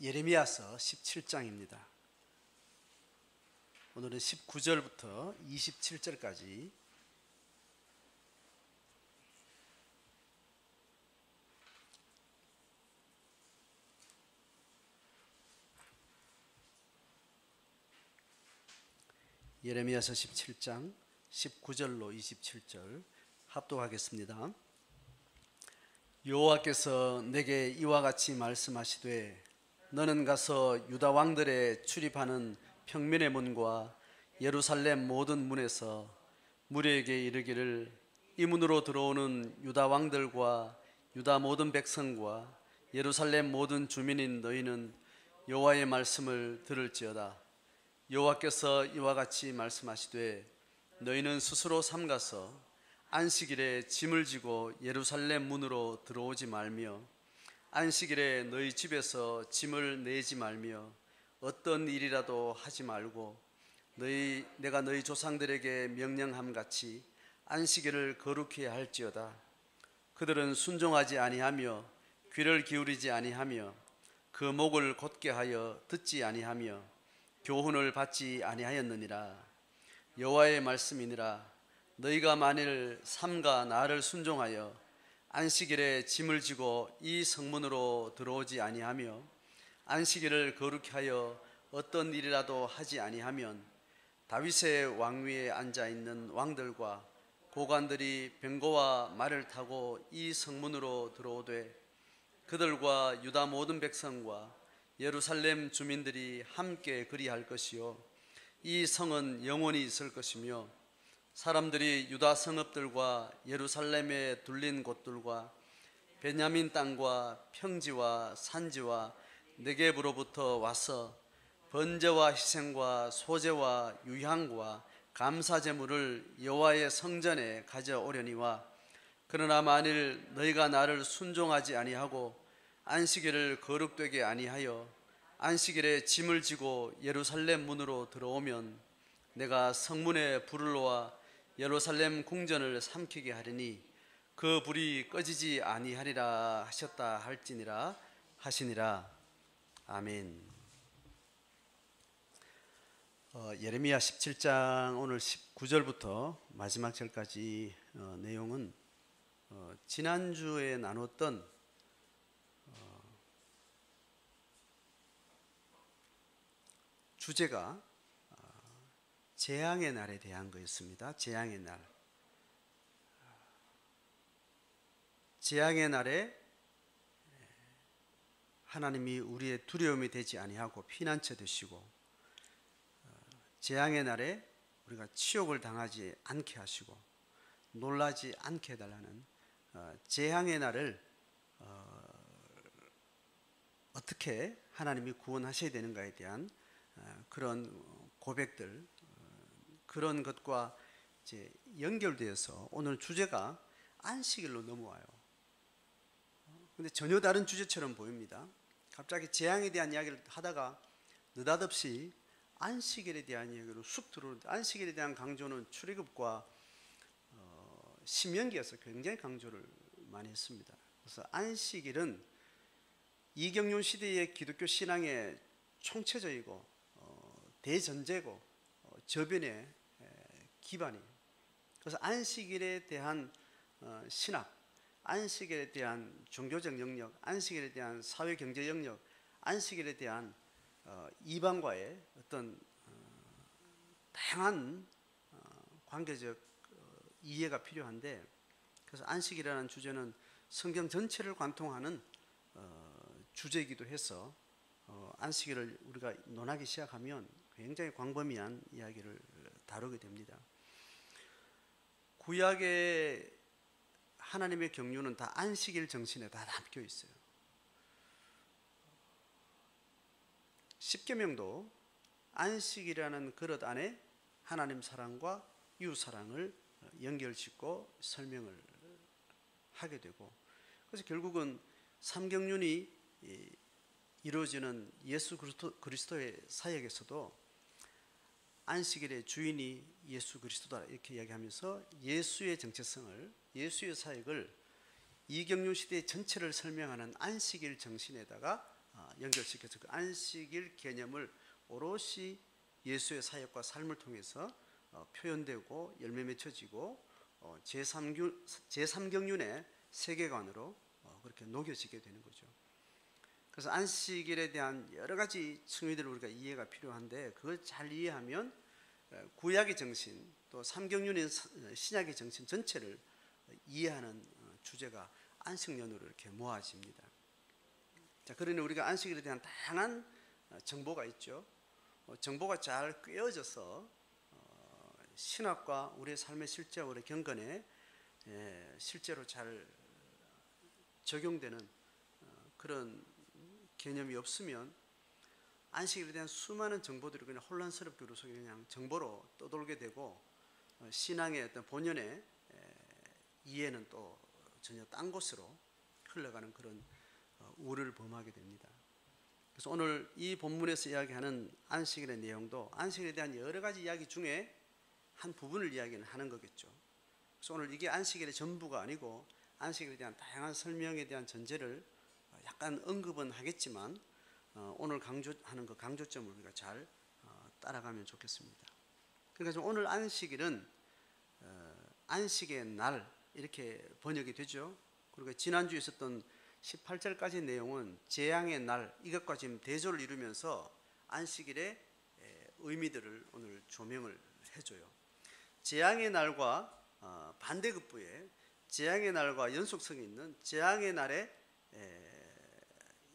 예레미야서 17장입니다. 오늘은 19절부터 27절까지 예레미야서 17장 19절로 27절 합독하겠습니다. 여호와께서 내게 이와 같이 말씀하시되 너는 가서 유다 왕들의 출입하는 평면의 문과 예루살렘 모든 문에서 무리에게 이르기를 이 문으로 들어오는 유다 왕들과 유다 모든 백성과 예루살렘 모든 주민인 너희는 여호와의 말씀을 들을지어다. 여호와께서 이와 같이 말씀하시되 너희는 스스로 삼가서 안식일에 짐을 지고 예루살렘 문으로 들어오지 말며 안식일에 너희 집에서 짐을 내지 말며 어떤 일이라도 하지 말고 내가 너희 조상들에게 명령함 같이 안식일을 거룩히 할지어다. 그들은 순종하지 아니하며 귀를 기울이지 아니하며 그 목을 곧게 하여 듣지 아니하며 교훈을 받지 아니하였느니라. 여호와의 말씀이니라. 너희가 만일 삼가 나를 순종하여 안식일에 짐을 지고 이 성문으로 들어오지 아니하며 안식일을 거룩히 하여 어떤 일이라도 하지 아니하면 다윗의 왕위에 앉아있는 왕들과 고관들이 병거와 말을 타고 이 성문으로 들어오되 그들과 유다 모든 백성과 예루살렘 주민들이 함께 그리할 것이요 이 성은 영원히 있을 것이며 사람들이 유다 성읍들과 예루살렘에 둘린 곳들과 베냐민 땅과 평지와 산지와 네겝으로부터 와서 번제와 희생과 소제와 유향과 감사제물을 여호와의 성전에 가져오려니와 그러나 만일 너희가 나를 순종하지 아니하고 안식일을 거룩되게 아니하여 안식일에 짐을 지고 예루살렘 문으로 들어오면 내가 성문에 불을 놓아 예루살렘 궁전을 삼키게 하리니 그 불이 꺼지지 아니하리라 하셨다 할지니라 하시니라. 아멘. 예레미야 17장 오늘 19절부터 마지막 절까지 내용은 지난주에 나눴던 주제가 재앙의 날에 대한 거였습니다. 재앙의 날. 재앙의 날에 하나님이 우리의 두려움이 되지 아니하고 피난처 되시고 재앙의 날에 우리가 치욕을 당하지 않게 하시고 놀라지 않게 해달라는 재앙의 날을 어떻게 하나님이 구원하셔야 되는가에 대한 그런 고백들, 그런 것과 이제 연결되어서 오늘 주제가 안식일로 넘어와요. 근데 전혀 다른 주제처럼 보입니다. 갑자기 재앙에 대한 이야기를 하다가 느닷없이 안식일에 대한 이야기로 쑥 들어오는데, 안식일에 대한 강조는 출애굽과 신명기에서 굉장히 강조를 많이 했습니다. 그래서 안식일은 이경륜 시대의 기독교 신앙의 총체적이고 대전제고 저변의 기반이에요. 그래서 안식일에 대한 신학, 안식일에 대한 종교적 영역, 안식일에 대한 사회 경제 영역, 안식일에 대한 이방과의 어떤 다양한 관계적 이해가 필요한데, 그래서 안식이라는 주제는 성경 전체를 관통하는 주제이기도 해서 안식일을 우리가 논하기 시작하면 굉장히 광범위한 이야기를 다루게 됩니다. 구약의 하나님의 경륜은 다 안식일 정신에 다 담겨 있어요. 십계명도 안식이라는 그릇 안에 하나님 사랑과 이웃 사랑을 연결짓고 설명을 하게 되고, 그래서 결국은 삼경륜이 이루어지는 예수 그리스도의 사역에서도 안식일의 주인이 예수 그리스도다 이렇게 이야기하면서 예수의 정체성을, 예수의 사역을 이경륜 시대 전체를 설명하는 안식일 정신에다가 연결시켜서 그 안식일 개념을 오롯이 예수의 사역과 삶을 통해서 표현되고 열매 맺혀지고 제3경륜의 세계관으로 그렇게 녹여지게 되는 거죠. 그래서 안식일에 대한 여러 가지 층위들을 우리가 이해가 필요한데, 그걸 잘 이해하면 구약의 정신 또 삼경륜의 신약의 정신 전체를 이해하는 주제가 안식년으로 이렇게 모아집니다. 자, 그러니 우리가 안식일에 대한 다양한 정보가 있죠. 정보가 잘 꿰어져서 신학과 우리의 삶의 실제와 우리의 경건에 실제로 잘 적용되는 그런 개념이 없으면 안식일에 대한 수많은 정보들이 그냥 혼란스럽게 우리 속에 그냥 정보로 떠돌게 되고, 신앙의 어떤 본연의 이해는 또 전혀 딴 곳으로 흘러가는 그런 우를 범하게 됩니다. 그래서 오늘 이 본문에서 이야기하는 안식일의 내용도 안식일에 대한 여러 가지 이야기 중에 한 부분을 이야기는 하는 거겠죠. 그래서 오늘 이게 안식일의 전부가 아니고 안식일에 대한 다양한 설명에 대한 전제를 약간 언급은 하겠지만 오늘 강조하는 그 강조점을 우리가 잘 따라가면 좋겠습니다. 그러니까 오늘 안식일은 안식의 날 이렇게 번역이 되죠. 그리고 지난주에 있었던 18절까지 내용은 재앙의 날, 이것과 지금 대조를 이루면서 안식일의 의미들을 오늘 조명을 해줘요. 재앙의 날과 반대급부에 재앙의 날과 연속성이 있는 재앙의 날에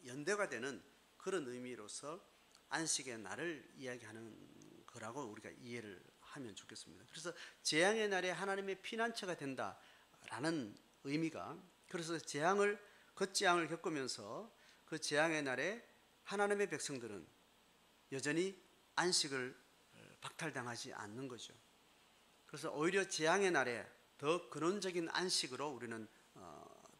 연대가 되는 그런 의미로서 안식의 날을 이야기하는 거라고 우리가 이해를 하면 좋겠습니다. 그래서 재앙의 날에 하나님의 피난처가 된다라는 의미가, 그래서 겉재앙을 겪으면서 그 재앙의 날에 하나님의 백성들은 여전히 안식을 박탈당하지 않는 거죠. 그래서 오히려 재앙의 날에 더 근원적인 안식으로 우리는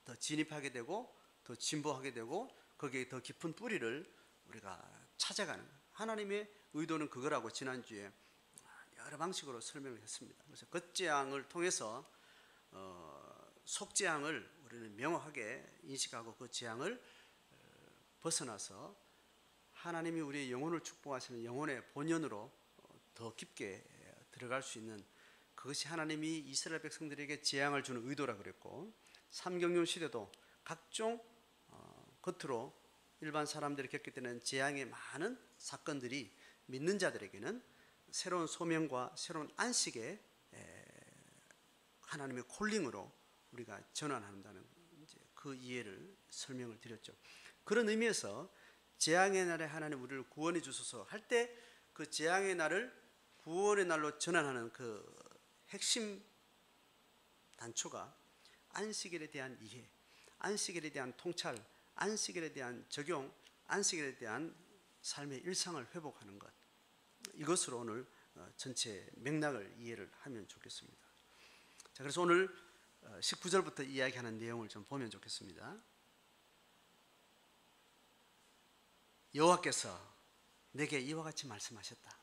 더 진입하게 되고 더 진보하게 되고 거기에 더 깊은 뿌리를 우리가 찾아가는 거예요. 하나님의 의도는 그거라고 지난주에 여러 방식으로 설명을 했습니다. 그래서 겉재앙을 통해서 속재앙을 우리는 명확하게 인식하고 그 재앙을 벗어나서 하나님이 우리의 영혼을 축복하시는 영혼의 본연으로 더 깊게 들어갈 수 있는, 그것이 하나님이 이스라엘 백성들에게 재앙을 주는 의도라 그랬고, 삼경륜 시대도 각종 겉으로 일반 사람들이 겪게 되는 재앙의 많은 사건들이 믿는 자들에게는 새로운 소명과 새로운 안식의 하나님의 콜링으로 우리가 전환한다는 그 이해를 설명을 드렸죠. 그런 의미에서 재앙의 날에 하나님 우리를 구원해 주소서 할 때 그 재앙의 날을 구원의 날로 전환하는 그 핵심 단초가 안식일에 대한 이해, 안식일에 대한 통찰, 안식일에 대한 적용, 안식일에 대한 삶의 일상을 회복하는 것, 이것으로 오늘 전체 맥락을 이해를 하면 좋겠습니다. 자, 그래서 오늘 19절부터 이야기하는 내용을 좀 보면 좋겠습니다. 여호와께서 내게 이와 같이 말씀하셨다.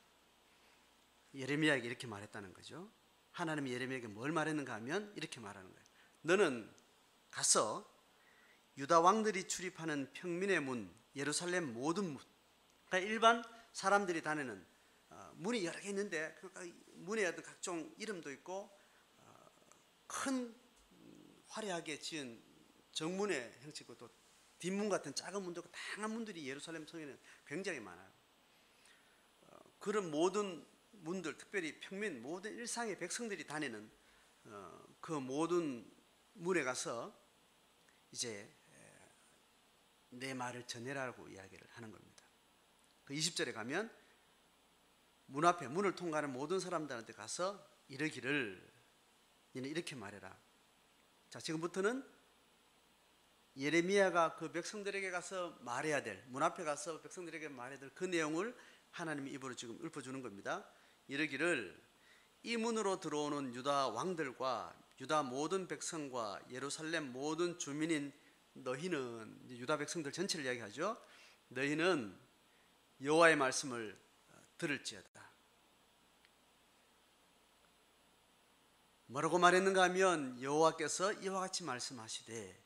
예레미야에게 이렇게 말했다는 거죠. 하나님이 예레미야에게 뭘 말했는가 하면 이렇게 말하는 거예요. 너는 가서 유다 왕들이 출입하는 평민의 문, 예루살렘 모든 문, 그러니까 일반 사람들이 다니는 문이 여러 개 있는데 문에 어떤 각종 이름도 있고 큰 화려하게 지은 정문의 형식이고 또 뒷문 같은 작은 문도 있고 다양한 문들이 예루살렘 성에는 굉장히 많아요. 그런 모든 문들, 특별히 평민 모든 일상의 백성들이 다니는 그 모든 문에 가서 이제 내 말을 전해라고 이야기를 하는 겁니다. 그 20절에 가면 문 앞에 문을 통과하는 모든 사람들한테 가서 이르기를 너는 이렇게 말해라. 자, 지금부터는 예레미야가 그 백성들에게 가서 말해야 될, 문 앞에 가서 백성들에게 말해야 될 그 내용을 하나님의 입으로 지금 읊어주는 겁니다. 이르기를 이 문으로 들어오는 유다 왕들과 유다 모든 백성과 예루살렘 모든 주민인 너희는, 유다 백성들 전체를 이야기하죠. 너희는 여호와의 말씀을 들을지어다. 뭐라고 말했는가 하면 여호와께서 이와 같이 말씀하시되,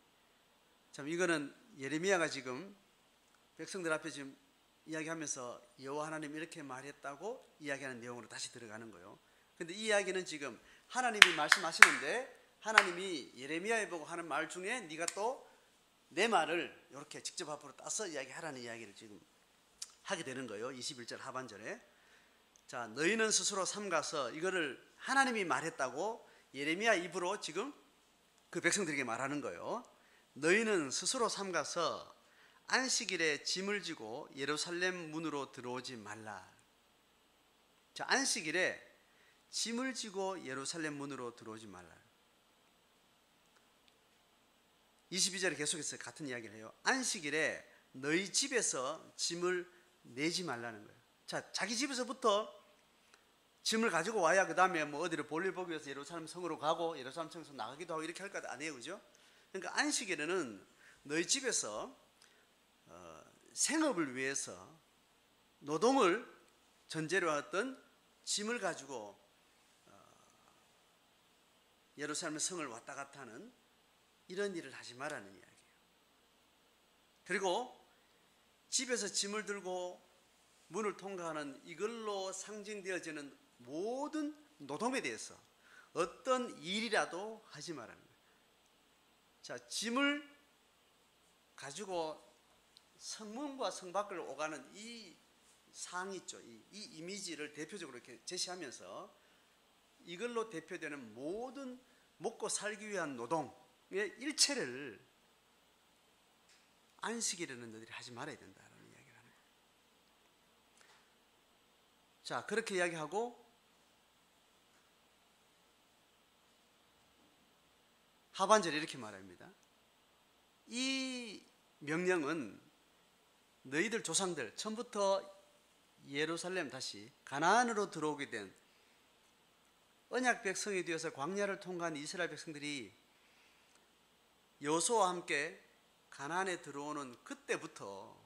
참 이거는 예레미야가 지금 백성들 앞에 지금 이야기하면서 여호와 하나님 이렇게 말했다고 이야기하는 내용으로 다시 들어가는 거예요. 근데 이 이야기는 지금 하나님이 말씀하시는데 하나님이 예레미야에 보고 하는 말 중에 네가 또 내 말을 이렇게 직접 앞으로 따서 이야기하라는 이야기를 지금 하게 되는 거예요. 21절 하반절에. 자, 너희는 스스로 삼가서 이거를 하나님이 말했다고 예레미야 입으로 지금 그 백성들에게 말하는 거예요. 너희는 스스로 삼가서 안식일에 짐을 지고 예루살렘 문으로 들어오지 말라. 자, 안식일에 짐을 지고 예루살렘 문으로 들어오지 말라. 22절에 계속해서 같은 이야기를 해요. 안식일에 너희 집에서 짐을 내지 말라는 거예요. 자, 자기 집에서부터 짐을 가지고 와야 그 다음에 뭐 어디를 볼일 보기 위해서 예루살렘 성으로 가고 예루살렘 성에서 나가기도 하고 이렇게 할 거 아니에요, 그죠? 그러니까 안식일에는 너희 집에서 생업을 위해서 노동을 전제로 했던 짐을 가지고 예루살렘 성을 왔다 갔다 하는 이런 일을 하지 말라는 이야기예요. 그리고 집에서 짐을 들고 문을 통과하는 이걸로 상징되어지는 모든 노동에 대해서 어떤 일이라도 하지 말라는 거예요. 자, 짐을 가지고 성문과 성 밖을 오가는 이 상이 있죠. 이 이미지를 대표적으로 이렇게 제시하면서 이걸로 대표되는 모든 먹고 살기 위한 노동의 일체를 안식일에는 너희들이 하지 말아야 된다라는 이야기를 하는 거예요. 자, 그렇게 이야기하고 하반절에 이렇게 말합니다. 이 명령은 너희들 조상들 처음부터 예루살렘 다시 가나안으로 들어오게 된 언약 백성이 되어서 광야를 통과한 이스라엘 백성들이 여호수아와 함께 가나안에 들어오는 그때부터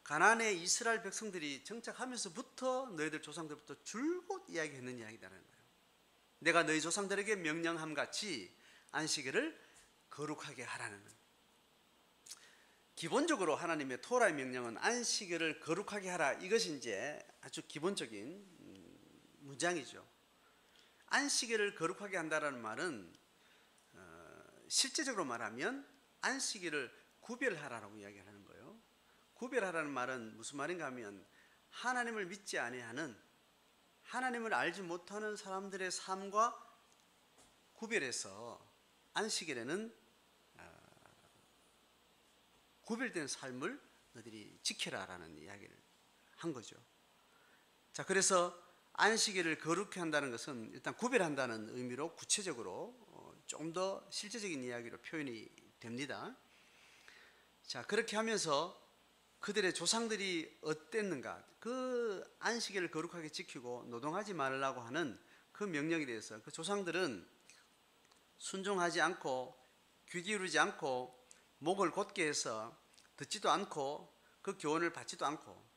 가나안에 이스라엘 백성들이 정착하면서부터 너희들 조상들부터 줄곧 이야기했는 이야기다는 거예요. 내가 너희 조상들에게 명령함 같이 안식일을 거룩하게 하라는 거예요. 기본적으로 하나님의 토라의 명령은 안식일을 거룩하게 하라. 이것이 이제 아주 기본적인 문장이죠. 안식일을 거룩하게 한다는 말은 실제적으로 말하면 안식일을 구별하라고 이야기를 하는 거예요. 구별하라는 말은 무슨 말인가 하면 하나님을 믿지 아니하는 하나님을 알지 못하는 사람들의 삶과 구별해서 안식일에는 구별된 삶을 너희들이 지켜라라는 이야기를 한 거죠. 자, 그래서 안식일을 거룩히 한다는 것은 일단 구별한다는 의미로 구체적으로 좀 더 실제적인 이야기로 표현이 됩니다. 자, 그렇게 하면서 그들의 조상들이 어땠는가, 그 안식일을 거룩하게 지키고 노동하지 말라고 하는 그 명령에 대해서 그 조상들은 순종하지 않고 귀 기울이지 않고 목을 곧게 해서 듣지도 않고 그 교훈을 받지도 않고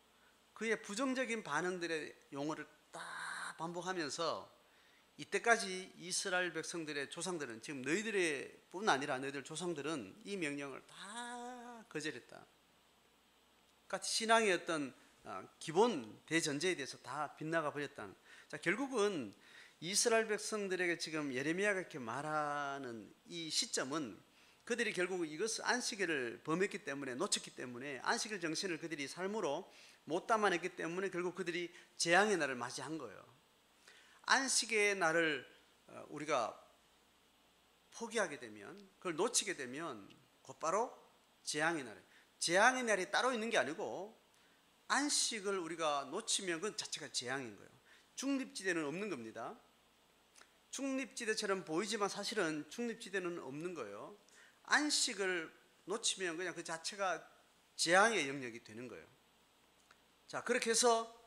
그의 부정적인 반응들의 용어를 딱 반복하면서 이때까지 이스라엘 백성들의 조상들은 지금 너희들의 뿐 아니라 너희들 조상들은 이 명령을 다 거절했다. 그러니까 신앙의 어떤 기본 대전제에 대해서 다 빗나가 버렸다는. 자, 결국은 이스라엘 백성들에게 지금 예레미야가 이렇게 말하는 이 시점은 그들이 결국 이것을 안식일을 범했기 때문에 놓쳤기 때문에 안식일 정신을 그들이 삶으로 못 담아냈기 때문에 결국 그들이 재앙의 날을 맞이한 거예요. 안식의 날을 우리가 포기하게 되면 그걸 놓치게 되면 곧바로 재앙의 날. 재앙의 날이 따로 있는 게 아니고 안식을 우리가 놓치면 그 자체가 재앙인 거예요. 중립지대는 없는 겁니다. 중립지대처럼 보이지만 사실은 중립지대는 없는 거예요. 안식을 놓치면 그냥 그 자체가 재앙의 영역이 되는 거예요. 자, 그렇게 해서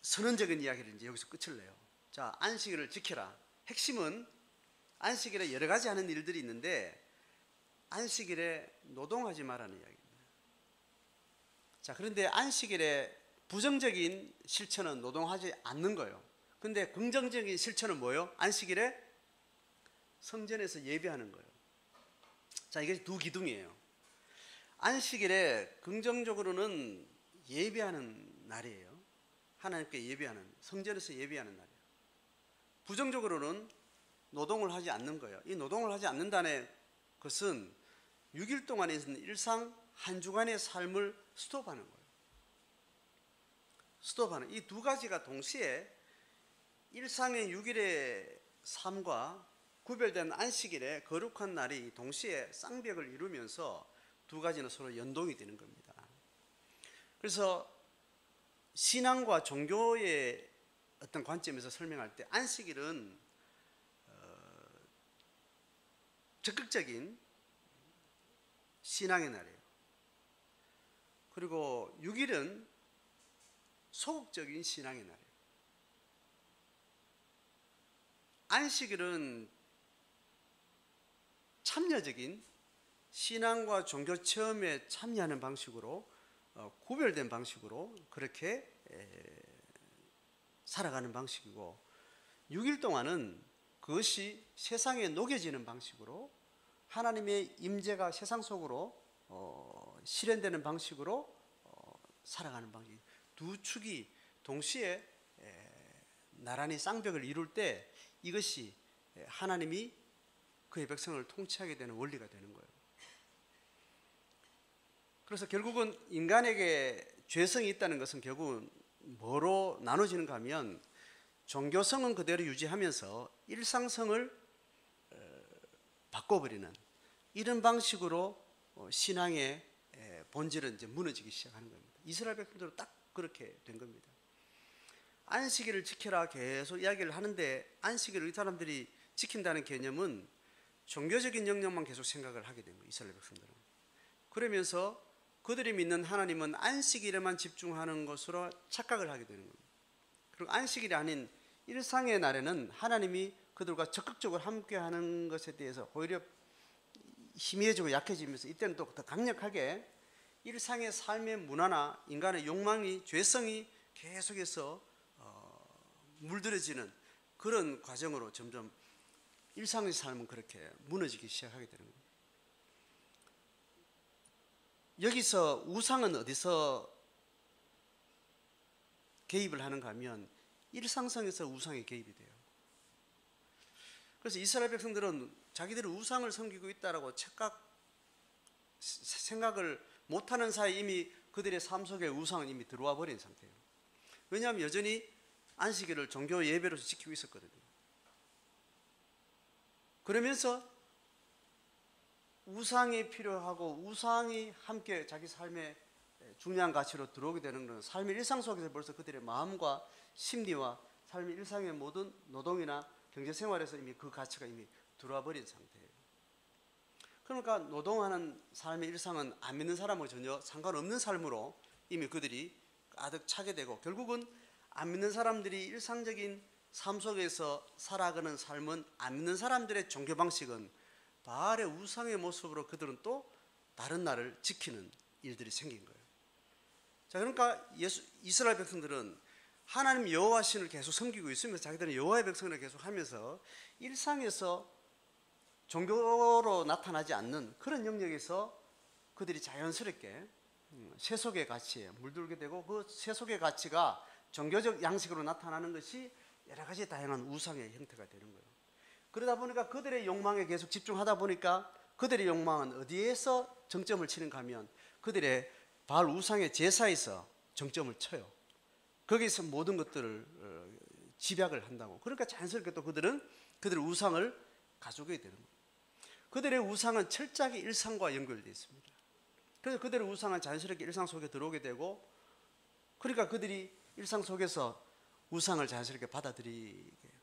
선언적인 이야기를 이제 여기서 끝을 내요. 자, 안식일을 지켜라. 핵심은 안식일에 여러 가지 하는 일들이 있는데 안식일에 노동하지 말라는 이야기입니다. 자, 그런데 안식일에 부정적인 실천은 노동하지 않는 거예요. 근데 긍정적인 실천은 뭐예요? 안식일에 성전에서 예배하는 거예요. 자, 이게 두 기둥이에요. 안식일에 긍정적으로는 예배하는 날이에요. 하나님께 예배하는, 성전에서 예배하는 날이에요. 부정적으로는 노동을 하지 않는 거예요. 이 노동을 하지 않는다는 것은 6일 동안에 있는 일상 한 주간의 삶을 스톱하는 거예요. 스톱하는 이 두 가지가 동시에 일상의 6일의 삶과 구별된 안식일의 거룩한 날이 동시에 쌍벽을 이루면서 두 가지는 서로 연동이 되는 겁니다. 그래서 신앙과 종교의 어떤 관점에서 설명할 때 안식일은 적극적인 신앙의 날이에요. 그리고 6일은 소극적인 신앙의 날이에요. 안식일은 참여적인 신앙과 종교 체험에 참여하는 방식으로 구별된 방식으로 그렇게 살아가는 방식이고, 6일 동안은 그것이 세상에 녹여지는 방식으로 하나님의 임재가 세상 속으로 실현되는 방식으로 살아가는 방식. 두 축이 동시에 나란히 쌍벽을 이룰 때 이것이 하나님이 그의 백성을 통치하게 되는 원리가 되는 거예요. 그래서 결국은 인간에게 죄성이 있다는 것은 결국은 뭐로 나눠지는가 하면, 종교성은 그대로 유지하면서 일상성을 바꿔버리는 이런 방식으로 신앙의 본질은 이제 무너지기 시작하는 겁니다. 이스라엘 백성들은 딱 그렇게 된 겁니다. 안식일을 지켜라 계속 이야기를 하는데, 안식일을 이 사람들이 지킨다는 개념은 종교적인 영역만 계속 생각을 하게 된 거예요. 이스라엘 백성들은. 그러면서 그들이 믿는 하나님은 안식일에만 집중하는 것으로 착각을 하게 되는 겁니다. 그리고 안식일이 아닌 일상의 날에는 하나님이 그들과 적극적으로 함께하는 것에 대해서 오히려 희미해지고 약해지면서, 이때는 또 더 강력하게 일상의 삶의 문화나 인간의 욕망이, 죄성이 계속해서 물들여지는 그런 과정으로 점점 일상의 삶은 그렇게 무너지기 시작하게 되는 겁니다. 여기서 우상은 어디서 개입을 하는가 하면 일상성에서 우상이 개입이 돼요. 그래서 이스라엘 백성들은 자기들은 우상을 섬기고 있다라고 생각을 못하는 사이 이미 그들의 삶 속에 우상은 이미 들어와 버린 상태예요. 왜냐하면 여전히 안식일을 종교 예배로서 지키고 있었거든요. 그러면서 우상이 필요하고 우상이 함께 자기 삶의 중요한 가치로 들어오게 되는 것은 삶의 일상 속에서 벌써 그들의 마음과 심리와 삶의 일상의 모든 노동이나 경제생활에서 이미 그 가치가 이미 들어와 버린 상태예요. 그러니까 노동하는 삶의 일상은 안 믿는 사람하고 전혀 상관없는 삶으로 이미 그들이 가득 차게 되고, 결국은 안 믿는 사람들이 일상적인 삶 속에서 살아가는 삶은 안 믿는 사람들의 종교 방식은 바알의 우상의 모습으로 그들은 또 다른 날을 지키는 일들이 생긴 거예요. 자, 그러니까 이스라엘 백성들은 하나님 여호와 신을 계속 섬기고 있으면서 자기들은 여호와의 백성을 계속 하면서 일상에서 종교로 나타나지 않는 그런 영역에서 그들이 자연스럽게 세속의 가치에 물들게 되고, 그 세속의 가치가 종교적 양식으로 나타나는 것이 여러 가지 다양한 우상의 형태가 되는 거예요. 그러다 보니까 그들의 욕망에 계속 집중하다 보니까 그들의 욕망은 어디에서 정점을 치는가 하면 그들의 바알 우상의 제사에서 정점을 쳐요. 거기서 모든 것들을 집약을 한다고. 그러니까 자연스럽게 또 그들은 그들의 우상을 가져오게 되는 거예요. 그들의 우상은 철저하게 일상과 연결되어 있습니다. 그래서 그들의 우상은 자연스럽게 일상 속에 들어오게 되고, 그러니까 그들이 일상 속에서 우상을 자연스럽게 받아들이게 해요.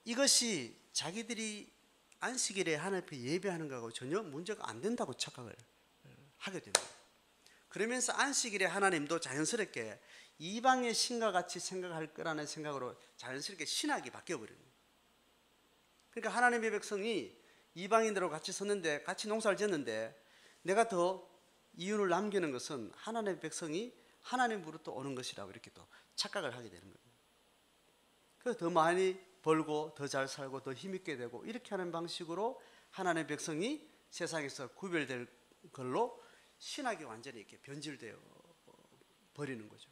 이것이 자기들이 안식일에 하나님 앞에 예배하는 것하고 전혀 문제가 안 된다고 착각을 하게 됩니다. 그러면서 안식일에 하나님도 자연스럽게 이방의 신과 같이 생각할 거라는 생각으로 자연스럽게 신학이 바뀌어버려요. 그러니까 하나님의 백성이 이방인들하고 같이 섰는데, 같이 농사를 짓는데, 내가 더 이윤을 남기는 것은 하나님의 백성이 하나님으로부터 오는 것이라고 이렇게 또 착각을 하게 되는 거예요. 그래서 더 많이 벌고 더 잘 살고 더 힘있게 되고 이렇게 하는 방식으로 하나님의 백성이 세상에서 구별될 걸로 신학이 완전히 이렇게 변질되어 버리는 거죠.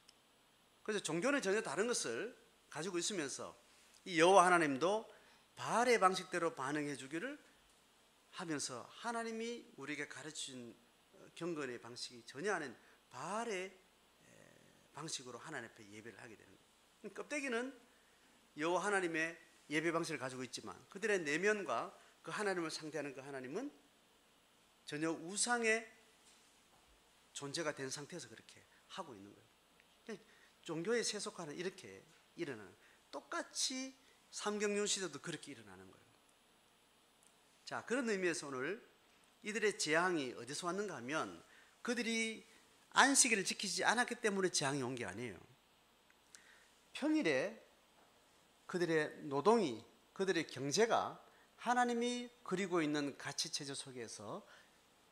그래서 종교는 전혀 다른 것을 가지고 있으면서 이 여호와 하나님도 바알의 방식대로 반응해 주기를 하면서 하나님이 우리에게 가르친 경건의 방식이 전혀 아닌 바알의 방식으로 하나님 앞에 예배를 하게 되는 거예요. 껍데기는 여호와 하나님의 예배 방식을 가지고 있지만 그들의 내면과 그 하나님을 상대하는 그 하나님은 전혀 우상의 존재가 된 상태에서 그렇게 하고 있는 거예요. 종교에 세속화는 이렇게 일어나는, 똑같이 삼경륜 시대도 그렇게 일어나는 거예요. 자, 그런 의미에서 오늘 이들의 재앙이 어디서 왔는가 하면 그들이 안식일을 지키지 않았기 때문에 재앙이 온 게 아니에요. 평일에 그들의 노동이, 그들의 경제가 하나님이 그리고 있는 가치체제 속에서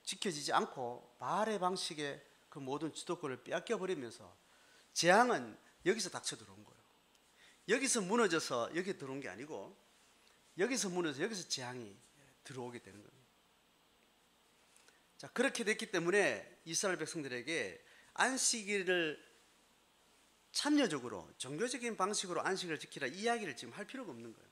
지켜지지 않고 바알의 방식의 그 모든 주도권을 빼앗겨 버리면서 재앙은 여기서 닥쳐 들어온 거예요. 여기서 무너져서 여기 들어온 게 아니고 여기서 무너져서 여기서 재앙이 들어오게 되는 겁니다. 자, 그렇게 됐기 때문에 이스라엘 백성들에게 안식일을 참여적으로 종교적인 방식으로 안식을 지키라 이야기를 지금 할 필요가 없는 거예요.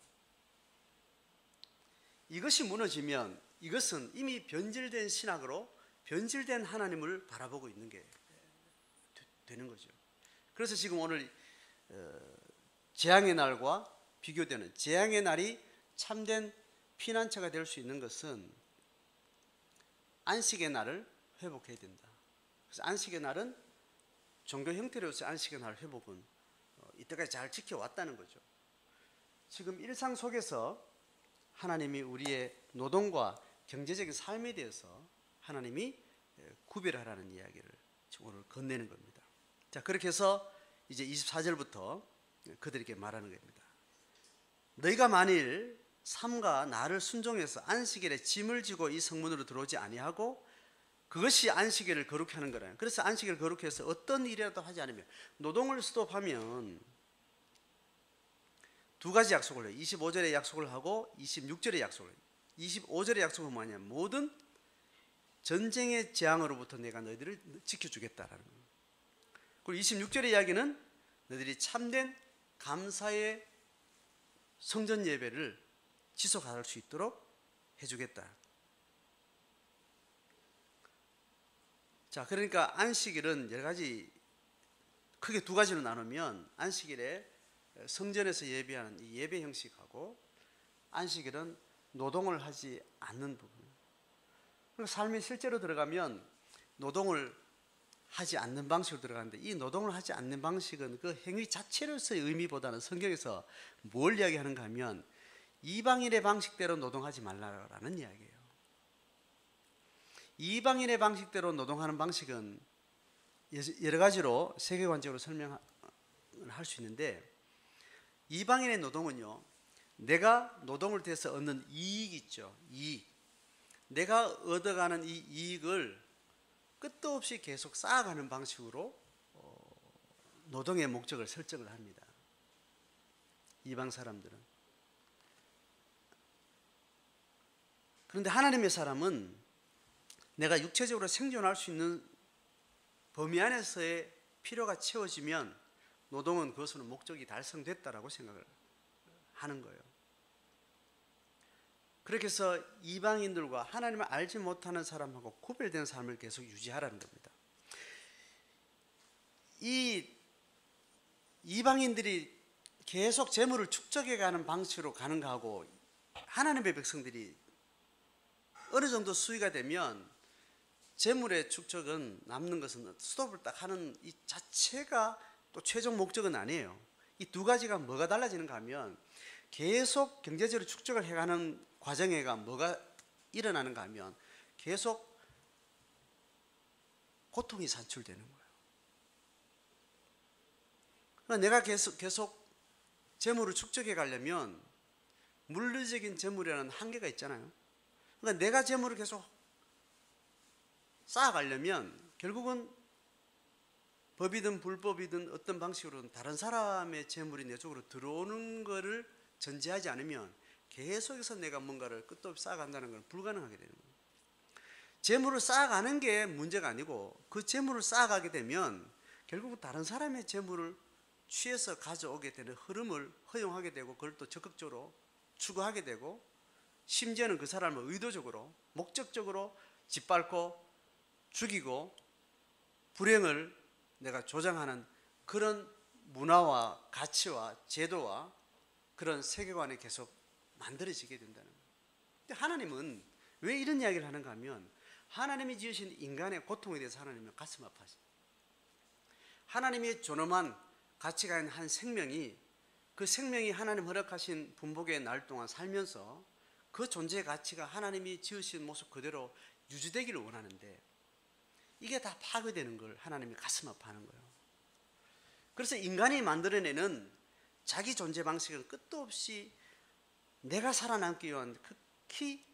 이것이 무너지면 이것은 이미 변질된 신학으로 변질된 하나님을 바라보고 있는 게 되는 거죠. 그래서 지금 오늘 재앙의 날과 비교되는 재앙의 날이 참된 피난처가 될 수 있는 것은 안식의 날을 회복해야 된다. 그래서 안식의 날은 종교 형태로서 안식의 날 회복은 이때까지 잘 지켜왔다는 거죠. 지금 일상 속에서 하나님이 우리의 노동과 경제적인 삶에 대해서 하나님이 구별하라는 이야기를 오늘 건네는 겁니다. 자, 그렇게 해서 이제 24절부터 그들에게 말하는 겁니다. 너희가 만일 삼가 나를 순종해서 안식일에 짐을 지고 이 성문으로 들어오지 아니하고, 그것이 안식일을 거룩히 하는 거라요. 그래서 안식일을 거룩히 해서 어떤 일이라도 하지 않으면, 노동을 스톱하면 두 가지 약속을 해요. 25절에 약속을 하고 26절에 약속을 해요. 25절의 약속은 뭐냐? 모든 전쟁의 재앙으로부터 내가 너희들을 지켜주겠다라는 거예요. 그리고 26절의 이야기는 너희들이 참된 감사의 성전 예배를 지속할 수 있도록 해주겠다. 자, 그러니까 안식일은 여러 가지, 크게 두 가지로 나누면 안식일에 성전에서 예배하는 이 예배 형식하고 안식일은 노동을 하지 않는 부분. 그리고 삶의 실제로 들어가면 노동을 하지 않는 방식으로 들어가는데, 이 노동을 하지 않는 방식은 그 행위 자체로서의 의미보다는 성경에서 뭘 이야기하는가 하면 이방인의 방식대로 노동하지 말라라는 이야기예요. 이방인의 방식대로 노동하는 방식은 여러 가지로 세계관적으로 설명을 할 수 있는데, 이방인의 노동은요, 내가 노동을 통해서 얻는 이익이 있죠. 이익. 내가 얻어가는 이 이익을 끝도 없이 계속 쌓아가는 방식으로 노동의 목적을 설정을 합니다. 이방 사람들은. 그런데 하나님의 사람은 내가 육체적으로 생존할 수 있는 범위 안에서의 필요가 채워지면 노동은 그것으로 목적이 달성됐다라고 생각을 하는 거예요. 그렇게 해서 이방인들과 하나님을 알지 못하는 사람하고 구별된 삶을 계속 유지하라는 겁니다. 이 이방인들이 계속 재물을 축적해가는 방식으로 가는 거하고 하나님의 백성들이 어느 정도 수위가 되면 재물의 축적은, 남는 것은 스톱을 딱 하는 이 자체가 또 최종 목적은 아니에요. 이 두 가지가 뭐가 달라지는가 하면 계속 경제적으로 축적을 해가는 과정에가 뭐가 일어나는가 하면 계속 고통이 산출되는 거예요. 그러니까 내가 계속 재물을 축적해 가려면 물리적인 재물이라는 한계가 있잖아요. 그러니까 내가 재물을 계속 쌓아가려면 결국은 법이든 불법이든 어떤 방식으로든 다른 사람의 재물이 내 쪽으로 들어오는 것을 전제하지 않으면 계속해서 내가 뭔가를 끝도 없이 쌓아간다는 건 불가능하게 되는 거예요. 재물을 쌓아가는 게 문제가 아니고 그 재물을 쌓아가게 되면 결국 다른 사람의 재물을 취해서 가져오게 되는 흐름을 허용하게 되고 그걸 또 적극적으로 추구하게 되고 심지어는 그 사람을 의도적으로 목적적으로 짓밟고 죽이고 불행을 내가 조장하는 그런 문화와 가치와 제도와 그런 세계관이 계속 만들어지게 된다는 거예요. 근데 하나님은 왜 이런 이야기를 하는가 하면 하나님이 지으신 인간의 고통에 대해서 하나님은 가슴 아파하십니다. 하나님의 존엄한 가치가 있는 한 생명이 그 생명이 하나님 허락하신 분복의 날 동안 살면서 그 존재의 가치가 하나님이 지으신 모습 그대로 유지되기를 원하는데 이게 다 파괴되는 걸 하나님이 가슴 아파하는 거예요. 그래서 인간이 만들어내는 자기 존재 방식은 끝도 없이 내가 살아남기 위한 극히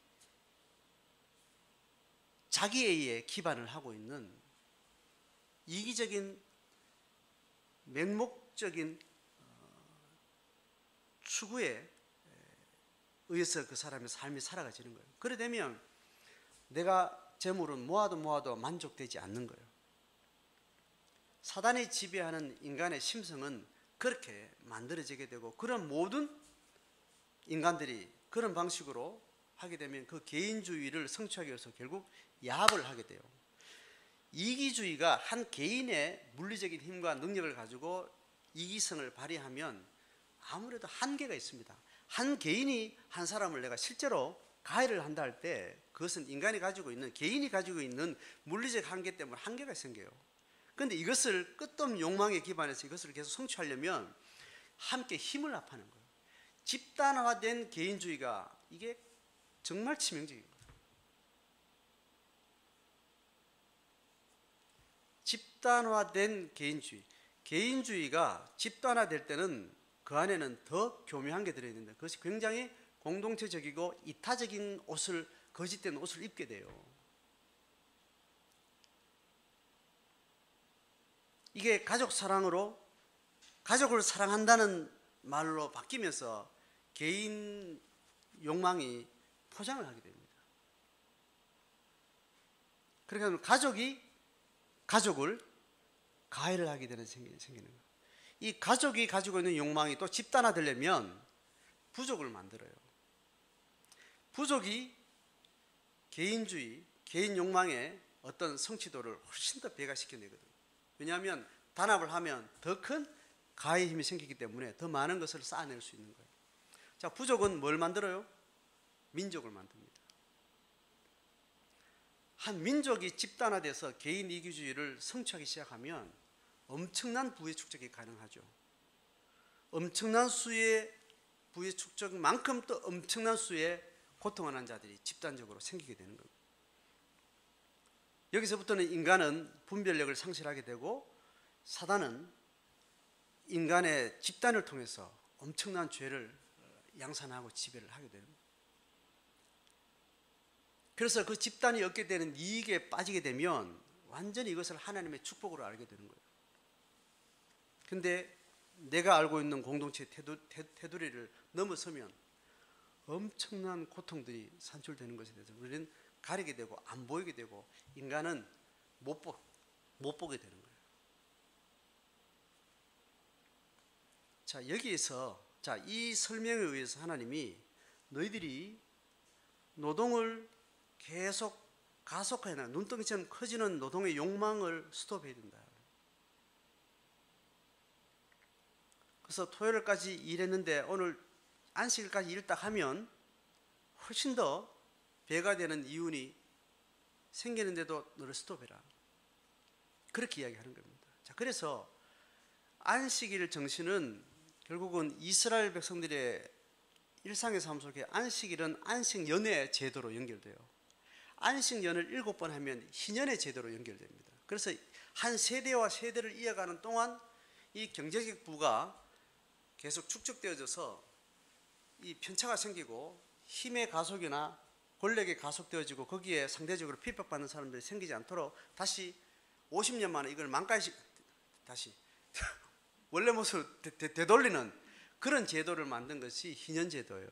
자기애에 기반을 하고 있는 이기적인 맹목적인 추구에 의해서 그 사람의 삶이 살아가지는 거예요. 그래 되면 내가 재물은 모아도 만족되지 않는 거예요. 사단이 지배하는 인간의 심성은 그렇게 만들어지게 되고 그런 모든 인간들이 그런 방식으로 하게 되면 그 개인주의를 성취하기 위해서 결국 야합을 하게 돼요. 이기주의가 한 개인의 물리적인 힘과 능력을 가지고 이기성을 발휘하면 아무래도 한계가 있습니다. 한 개인이 한 사람을 내가 실제로 가해를 한다 할 때 그것은 인간이 가지고 있는 개인이 가지고 있는 물리적 한계 때문에 한계가 생겨요. 그런데 이것을 끝없는 욕망에 기반해서 이것을 계속 성취하려면 함께 힘을 합하는 거예요. 집단화된 개인주의가 이게 정말 치명적인 거예요. 집단화된 개인주의가 집단화될 때는 그 안에는 더 교묘한 게 들어있는데 그것이 굉장히 공동체적이고 이타적인 옷을 거짓된 옷을 입게 돼요. 이게 가족 사랑으로 가족을 사랑한다는 말로 바뀌면서 개인 욕망이 포장을 하게 됩니다. 그러니까 가족이 가족을 가해를 하게 되는 생기는 거예요. 이 가족이 가지고 있는 욕망이 또 집단화되려면 부족을 만들어요. 부족이 개인주의, 개인 욕망의 어떤 성취도를 훨씬 더 배가시켜내거든요. 왜냐하면 단합을 하면 더 큰 가해의 힘이 생기기 때문에 더 많은 것을 쌓아낼 수 있는 거예요. 자, 부족은 뭘 만들어요? 민족을 만듭니다. 한 민족이 집단화돼서 개인 이기주의를 성취하기 시작하면 엄청난 부의 축적이 가능하죠. 엄청난 수의 부의 축적만큼 또 엄청난 수의 고통을 한 자들이 집단적으로 생기게 되는 겁니다. 여기서부터는 인간은 분별력을 상실하게 되고 사단은 인간의 집단을 통해서 엄청난 죄를 양산하고 지배를 하게 되는 거예요. 그래서 그 집단이 얻게 되는 이익에 빠지게 되면 완전히 이것을 하나님의 축복으로 알게 되는 거예요. 근데 내가 알고 있는 공동체의 테두리를 넘어서면 엄청난 고통들이 산출되는 것에 대해서 우리는 가리게 되고 안 보이게 되고 인간은 못 보게 되는 거예요. 자, 여기에서 이 설명에 의해서 하나님이 너희들이 노동을 계속 가속화해 나 눈덩이처럼 커지는 노동의 욕망을 스톱해야 된다. 그래서 토요일까지 일했는데 오늘 안식일까지 일 딱 하면 훨씬 더 배가 되는 이윤이 생기는데도 너를 스톱해라. 그렇게 이야기하는 겁니다. 자, 그래서 안식일 정신은 결국은 이스라엘 백성들의 일상의 삶 속에 안식일은 안식연의 제도로 연결돼요. 안식연을 7번 하면 희년의 제도로 연결됩니다. 그래서 한 세대와 세대를 이어가는 동안 이 경제적 부가 계속 축적되어져서 이 편차가 생기고 힘의 가속이나 권력이 가속되어지고 거기에 상대적으로 핍박받는 사람들이 생기지 않도록 다시 50년 만에 이걸 만까지 다시 원래 모습을 되돌리는 그런 제도를 만든 것이 희년제도예요.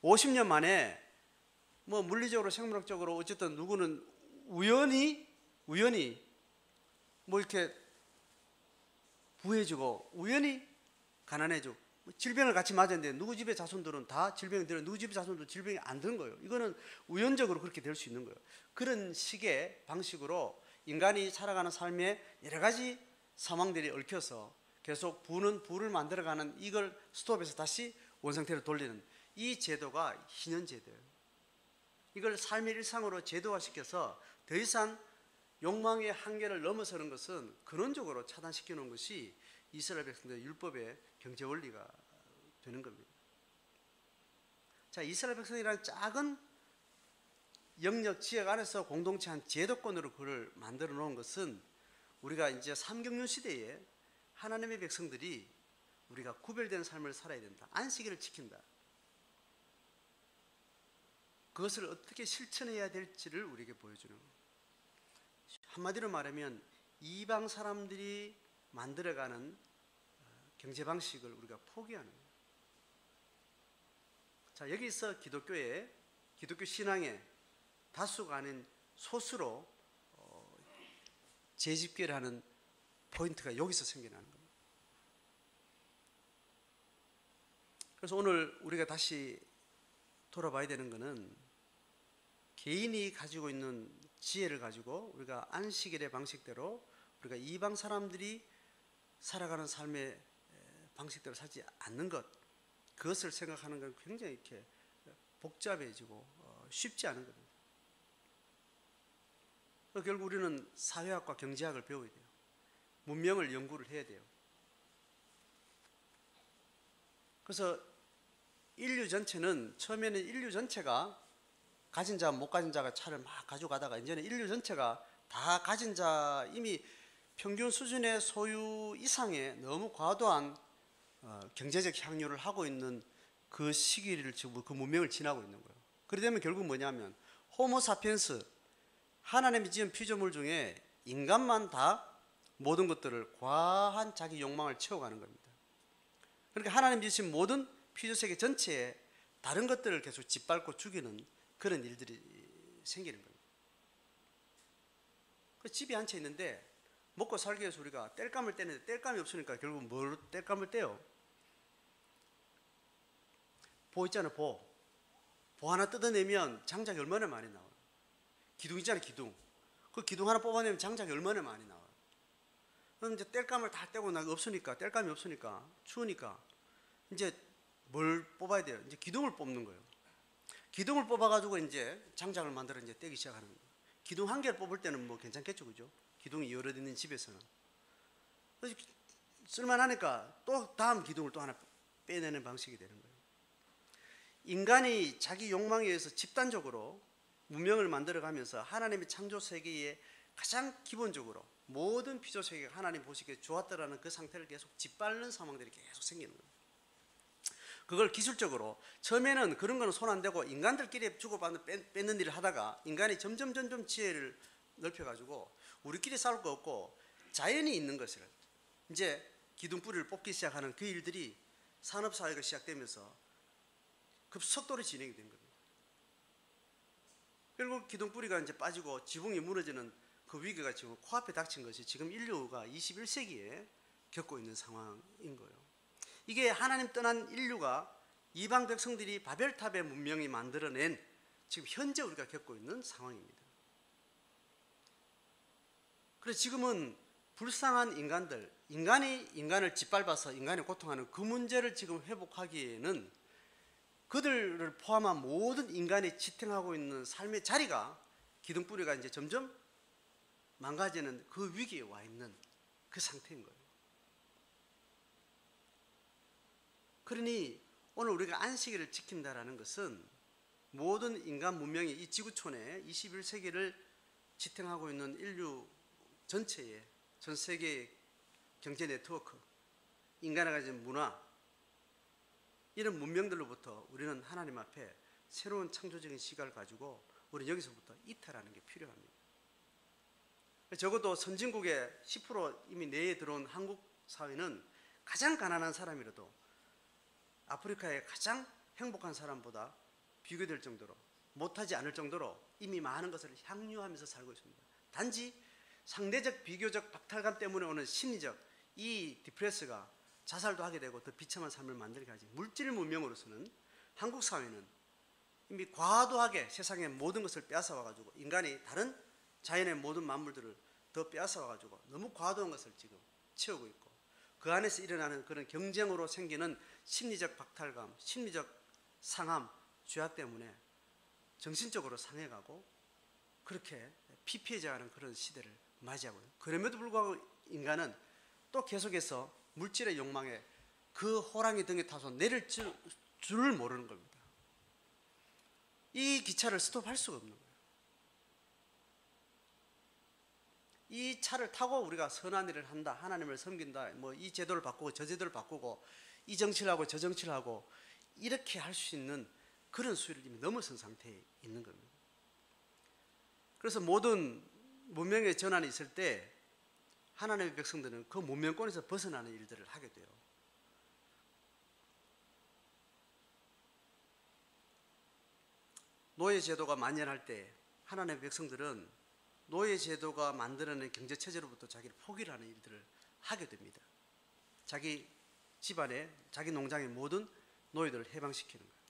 50년 만에 뭐 물리적으로 생물학적으로 어쨌든 누구는 우연히 뭐 이렇게 부해지고 우연히 가난해지고 질병을 같이 맞았는데 누구 집의 자손들은 다 질병이 들어 누구 집의 자손들은 질병이 안 든 거예요. 이거는 우연적으로 그렇게 될 수 있는 거예요. 그런 식의 방식으로 인간이 살아가는 삶에 여러 가지 상황들이 얽혀서 계속 부를 만들어가는 이걸 스톱해서 다시 원상태로 돌리는 이 제도가 희년 제도예요. 이걸 삶의 일상으로 제도화시켜서 더 이상 욕망의 한계를 넘어서는 것은 근원적으로 차단시켜 놓은 것이 이스라엘 백성들의 율법의 경제 원리가 되는 겁니다. 자, 이스라엘 백성이라는 작은 영역 지역 안에서 공동체 한 제도권으로 그를 만들어 놓은 것은 우리가 이제 삼경륜 시대에 하나님의 백성들이 우리가 구별된 삶을 살아야 된다. 안식일을 지킨다. 그것을 어떻게 실천해야 될지를 우리에게 보여주는 거예요. 한마디로 말하면 이방 사람들이 만들어가는 경제 방식을 우리가 포기하는 거예요. 자, 여기서 기독교 신앙의 다수가 아닌 소수로 재집계를 하는 포인트가 여기서 생겨나는 겁니다. 그래서 오늘 우리가 다시 돌아봐야 되는 것은 개인이 가지고 있는 지혜를 가지고 우리가 안식일의 방식대로 우리가 이방 사람들이 살아가는 삶의 방식대로 살지 않는 것, 그것을 생각하는 건 굉장히 이렇게 복잡해지고 쉽지 않은 겁니다. 결국 우리는 사회학과 경제학을 배워야 돼요. 문명을 연구를 해야 돼요. 그래서 인류 전체는 처음에는 인류 전체가 가진 자, 못 가진 자가 차를 막 가져가다가 이제는 인류 전체가 다 가진 자 이미 평균 수준의 소유 이상의 너무 과도한 경제적 향유를 하고 있는 그 시기를 지금 그 문명을 지나고 있는 거예요. 그러다 보면 결국 뭐냐면 호모사피엔스 하나님이 지은 피조물 중에 인간만 다 모든 것들을 과한 자기 욕망을 채워가는 겁니다. 그러니까 하나님 지으신 모든 피조세계 전체에 다른 것들을 계속 짓밟고 죽이는 그런 일들이 생기는 겁니다. 그 집이 한 채 있는데 먹고 살기 위해서 우리가 땔감을 떼는데 땔감이 없으니까 결국 뭘 땔감을 떼요? 보 있잖아요. 보 하나 뜯어내면 장작이 얼마나 많이 나와요. 기둥 있잖아요. 기둥. 그 기둥 하나 뽑아내면 장작이 얼마나 많이 나와요. 그럼 이제 땔감을 다 떼고 나가 없으니까 땔감이 없으니까 추우니까 이제 뭘 뽑아야 돼요? 이제 기둥을 뽑는 거예요. 기둥을 뽑아가지고 이제 장작을 만들어 이제 떼기 시작하는 거예요. 기둥 한 개를 뽑을 때는 뭐 괜찮겠죠, 그죠? 기둥이 여러 있는 집에서는. 그래서 쓸만하니까 또 다음 기둥을 또 하나 빼내는 방식이 되는 거예요. 인간이 자기 욕망에 의해서 집단적으로 문명을 만들어가면서 하나님의 창조 세계에 가장 기본적으로 모든 피조 세계가 하나님 보시기에 좋았다라는 그 상태를 계속 짓밟는 상황들이 계속 생기는 거예요. 그걸 기술적으로 처음에는 그런 거는 손 안 대고 인간들끼리 주고받는 뺏는 일을 하다가 인간이 점점 지혜를 넓혀가지고 우리끼리 싸울 거 없고 자연이 있는 것을 이제 기둥뿌리를 뽑기 시작하는 그 일들이 산업사회가 시작되면서 급속도로 진행이 된 겁니다. 결국 기둥뿌리가 이제 빠지고 지붕이 무너지는 그 위기가 지금 코앞에 닥친 것이 지금 인류가 21세기에 겪고 있는 상황인 거예요. 이게 하나님 떠난 인류가 이방 백성들이 바벨탑의 문명이 만들어낸 지금 현재 우리가 겪고 있는 상황입니다. 그래서 지금은 불쌍한 인간이 인간을 짓밟아서 인간이 고통하는 그 문제를 지금 회복하기에는 그들을 포함한 모든 인간이 지탱하고 있는 삶의 자리가 기둥뿌리가 이제 점점 망가지는 그 위기에 와 있는 그 상태인 거예요. 그러니 오늘 우리가 안식일을 지킨다라는 것은 모든 인간 문명이 이 지구촌에 21세기를 지탱하고 있는 인류 전체의 전 세계의 경제 네트워크, 인간의 가진 문화, 이런 문명들로부터 우리는 하나님 앞에 새로운 창조적인 시각을 가지고 우리는 여기서부터 이탈하는 게 필요합니다. 적어도 선진국의 10% 이미 내에 들어온 한국 사회는 가장 가난한 사람이라도 아프리카의 가장 행복한 사람보다 비교될 정도로 못하지 않을 정도로 이미 많은 것을 향유하면서 살고 있습니다. 단지 상대적 비교적 박탈감 때문에 오는 심리적 이 디프레스가 자살도 하게 되고 더 비참한 삶을 만들게 하지. 물질 문명으로서는 한국 사회는 이미 과도하게 세상의 모든 것을 빼앗아 와가지고 인간이 다른 자연의 모든 만물들을 더 빼앗아 와가지고 너무 과도한 것을 지금 채우고 있고, 그 안에서 일어나는 그런 경쟁으로 생기는 심리적 박탈감, 심리적 상함, 죄악 때문에 정신적으로 상해가고 그렇게 피폐해져가는 그런 시대를 맞이하고요. 그럼에도 불구하고 인간은 또 계속해서 물질의 욕망에 그 호랑이 등에 타서 내릴 줄을 모르는 겁니다. 이 기차를 스톱할 수가 없는 거예요. 이 차를 타고 우리가 선한 일을 한다, 하나님을 섬긴다, 뭐 이 제도를 바꾸고 저 제도를 바꾸고 이 정치를 하고 저 정치를 하고 이렇게 할 수 있는 그런 수위를 이미 넘어선 상태에 있는 겁니다. 그래서 모든 문명의 전환이 있을 때 하나님의 백성들은 그 문명권에서 벗어나는 일들을 하게 돼요. 노예 제도가 만연할 때 하나님의 백성들은 노예 제도가 만들어낸 경제 체제로부터 자기를 포기를 하는 일들을 하게 됩니다. 자기 집안에, 자기 농장의 모든 노예들을 해방시키는 거예요.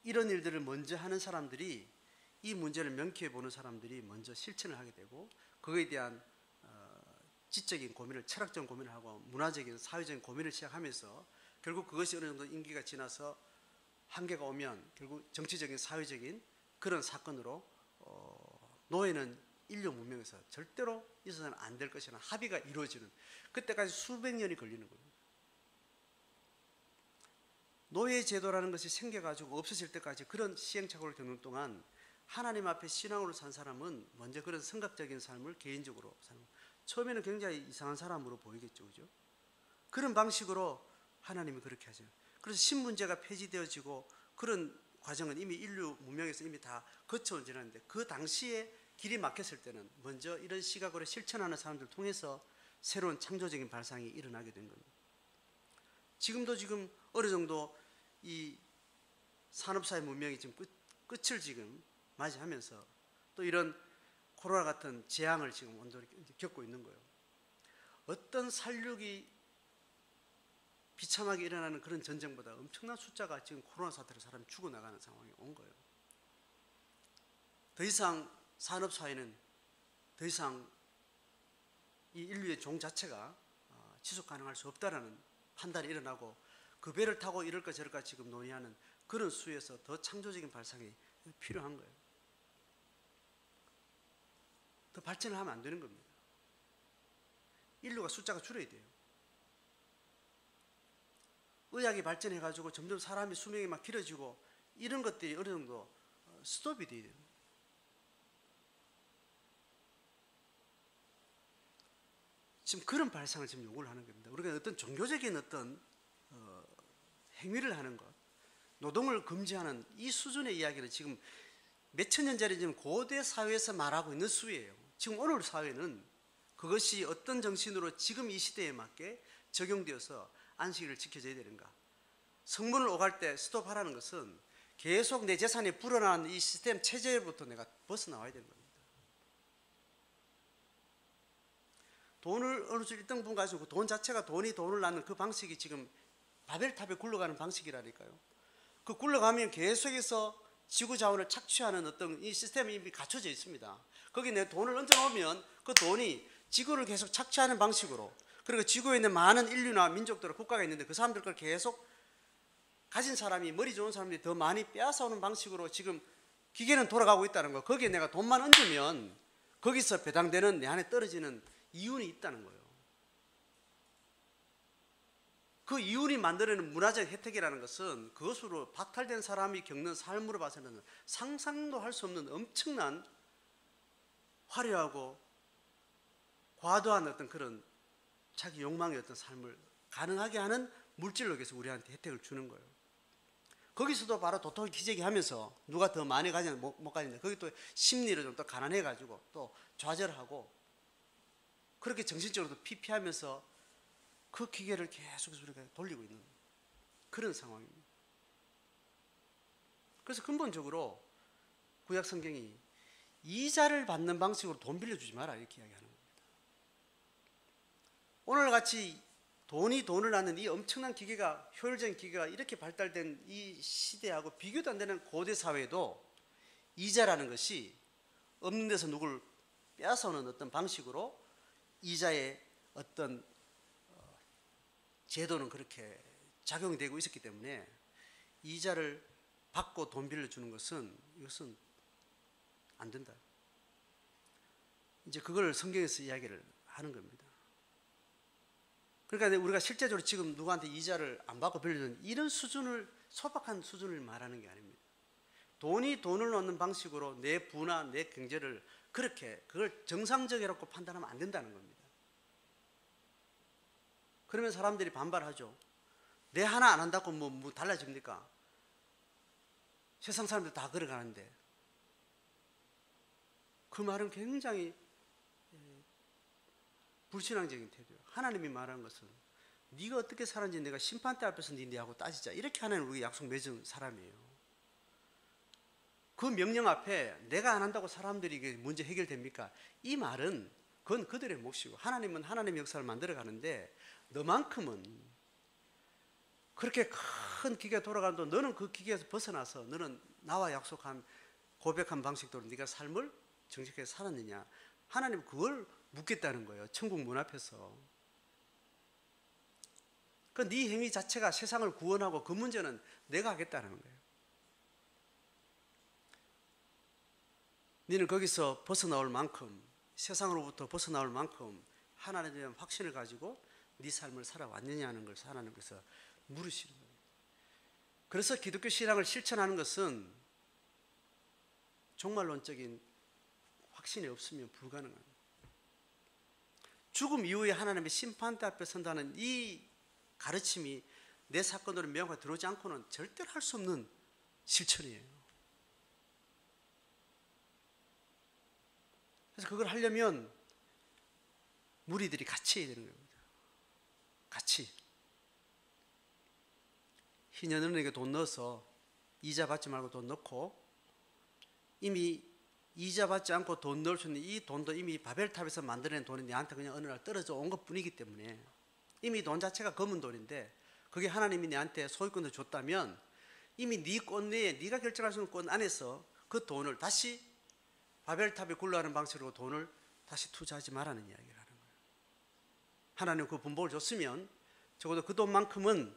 이런 일들을 먼저 하는 사람들이, 이 문제를 명쾌해 보는 사람들이 먼저 실천을 하게 되고, 그거에 대한 지적인 고민을, 철학적인 고민을 하고 문화적인, 사회적인 고민을 시작하면서 결국 그것이 어느 정도 임기가 지나서 한계가 오면 결국 정치적인, 사회적인 그런 사건으로 노예는 인류 문명에서 절대로 있어서는 안 될 것이라는 합의가 이루어지는, 그때까지 수백 년이 걸리는 겁니다. 노예 제도라는 것이 생겨가지고 없어질 때까지 그런 시행착오를 겪는 동안 하나님 앞에 신앙으로 산 사람은 먼저 그런 성각적인 삶을 개인적으로 사는, 처음에는 굉장히 이상한 사람으로 보이겠죠, 그죠? 그런 방식으로 하나님이 그렇게 하죠. 그래서 신문제가 폐지되어지고 그런 과정은 이미 인류 문명에서 이미 다 거쳐온 지났는데, 그 당시에 길이 막혔을 때는 먼저 이런 시각으로 실천하는 사람들을 통해서 새로운 창조적인 발상이 일어나게 된 겁니다. 지금도 지금 어느 정도 이 산업사회 문명이 지금 끝을 지금 맞이하면서 또 이런 코로나 같은 재앙을 지금 온전히 겪고 있는 거예요. 어떤 살육이 비참하게 일어나는 그런 전쟁보다 엄청난 숫자가 지금 코로나 사태로 사람이 죽어나가는 상황이 온 거예요. 더 이상 산업사회는 더 이상 이 인류의 종 자체가 지속 가능할 수 없다라는 판단이 일어나고, 그 배를 타고 이럴까 저럴까 지금 논의하는 그런 수에서 더 창조적인 발상이 필요한 거예요. 더 발전을 하면 안 되는 겁니다. 인류가 숫자가 줄어야 돼요. 의학이 발전해가지고 점점 사람의 수명이 막 길어지고 이런 것들이 어느 정도 스톱이 돼야 돼요. 지금 그런 발상을 지금 요구를 하는 겁니다. 우리가 어떤 종교적인 어떤 행위를 하는 것, 노동을 금지하는 이 수준의 이야기를 지금 몇천 년짜리 지금 고대 사회에서 말하고 있는 수예요. 지금 오늘 사회는 그것이 어떤 정신으로 지금 이 시대에 맞게 적용되어서 안식일을 지켜줘야 되는가. 성문을 오갈 때 스톱하라는 것은 계속 내 재산이 불어나는 이 시스템 체제로부터 내가 벗어나와야 되는 겁니다. 돈을 어느 정도 일정 부분 가지고 돈 자체가 돈을 낳는 그 방식이 지금 바벨탑에 굴러가는 방식이라니까요. 그 굴러가면 계속해서 지구 자원을 착취하는 어떤 이 시스템이 이미 갖춰져 있습니다. 거기 내 돈을 얹어놓으면 그 돈이 지구를 계속 착취하는 방식으로, 그리고 지구에 있는 많은 인류나 민족들, 국가가 있는데 그 사람들 걸 계속 가진 사람이, 머리 좋은 사람들이 더 많이 빼앗아오는 방식으로 지금 기계는 돌아가고 있다는 거. 거기에 내가 돈만 얹으면 거기서 배당되는 내 안에 떨어지는 이윤이 있다는 거예요. 그 이윤이 만들어내는 문화적 혜택이라는 것은 그것으로 박탈된 사람이 겪는 삶으로 봐서는 상상도 할 수 없는 엄청난 화려하고 과도한 어떤 그런 자기 욕망의 어떤 삶을 가능하게 하는 물질로 해서 우리한테 혜택을 주는 거예요. 거기서도 바로 도토리 기재기 하면서 누가 더 많이 가지냐 못 가지냐, 거기 또 심리를 좀 더 가난해 가지고 또 좌절하고 그렇게 정신적으로도 피폐하면서 그 기계를 계속해서 우리가 돌리고 있는 그런 상황입니다. 그래서 근본적으로 구약 성경이 이자를 받는 방식으로 돈 빌려주지 마라 이렇게 이야기하는 겁니다. 오늘같이 돈이 돈을 낳는 이 엄청난 기계가, 효율적인 기계가 이렇게 발달된 이 시대하고 비교도 안 되는 고대 사회도 이자라는 것이 없는 데서 누굴 빼앗아오는 어떤 방식으로 이자의 어떤 제도는 그렇게 작용이 되고 있었기 때문에 이자를 받고 돈 빌려주는 것은 이것은 안 된다. 이제 그걸 성경에서 이야기를 하는 겁니다. 그러니까 우리가 실제적으로 지금 누구한테 이자를 안 받고 빌려주는 이런 수준을, 소박한 수준을 말하는 게 아닙니다. 돈이 돈을 얻는 방식으로 내 부나 내 경제를 그렇게 그걸 정상적이라고 판단하면 안 된다는 겁니다. 그러면 사람들이 반발하죠. 내 하나 안 한다고 뭐 달라집니까? 세상 사람들 다 걸어가는데. 그 말은 굉장히 불신앙적인 태도예요. 하나님이 말하는 것은 네가 어떻게 살았는지 내가 심판대 앞에서 네하고 따지자. 이렇게 하나님 우리가 약속 맺은 사람이에요. 그 명령 앞에 내가 안 한다고 사람들이 이게 문제 해결됩니까? 이 말은 그건 그들의 몫이고 하나님은 하나님의 역사를 만들어 가는데 너만큼은 그렇게 큰 기계가 돌아가는데 너는 그 기계에서 벗어나서 너는 나와 약속한 고백한 방식대로 네가 삶을 정직하게 살았느냐. 하나님 그걸 묻겠다는 거예요. 천국 문 앞에서. 그 네 행위 자체가 세상을 구원하고 그 문제는 내가 하겠다는 거예요. 너는 거기서 벗어나올 만큼, 세상으로부터 벗어나올 만큼 하나님에 대한 확신을 가지고 네 삶을 살아왔느냐는 걸 하나님께서 물으시는 거예요. 그래서 기독교 신앙을 실천하는 것은 종말론적인 확신이 없으면 불가능합니다. 죽음 이후에 하나님의 심판대 앞에 선다는 이 가르침이 내 사건으로 명확하게 들어오지 않고는 절대로 할 수 없는 실천이에요. 그래서 그걸 하려면 무리들이 같이 해야 되는 겁니다. 같이. 희년은행에 돈 넣어서 이자 받지 말고 돈 넣고, 이미 이자 받지 않고 돈 넣을 수 있는 이 돈도 이미 바벨탑에서 만들어낸 돈이 내한테 그냥 어느 날 떨어져 온 것뿐이기 때문에 이미 돈 자체가 검은 돈인데 그게 하나님이 내한테 소유권을 줬다면 이미 네 권 내에 네가 결정할 수 있는 권 안에서 그 돈을 다시 바벨탑에 굴러가는 방식으로 돈을 다시 투자하지 말라는 이야기를 하는 거예요. 하나님 그 분복을 줬으면 적어도 그 돈만큼은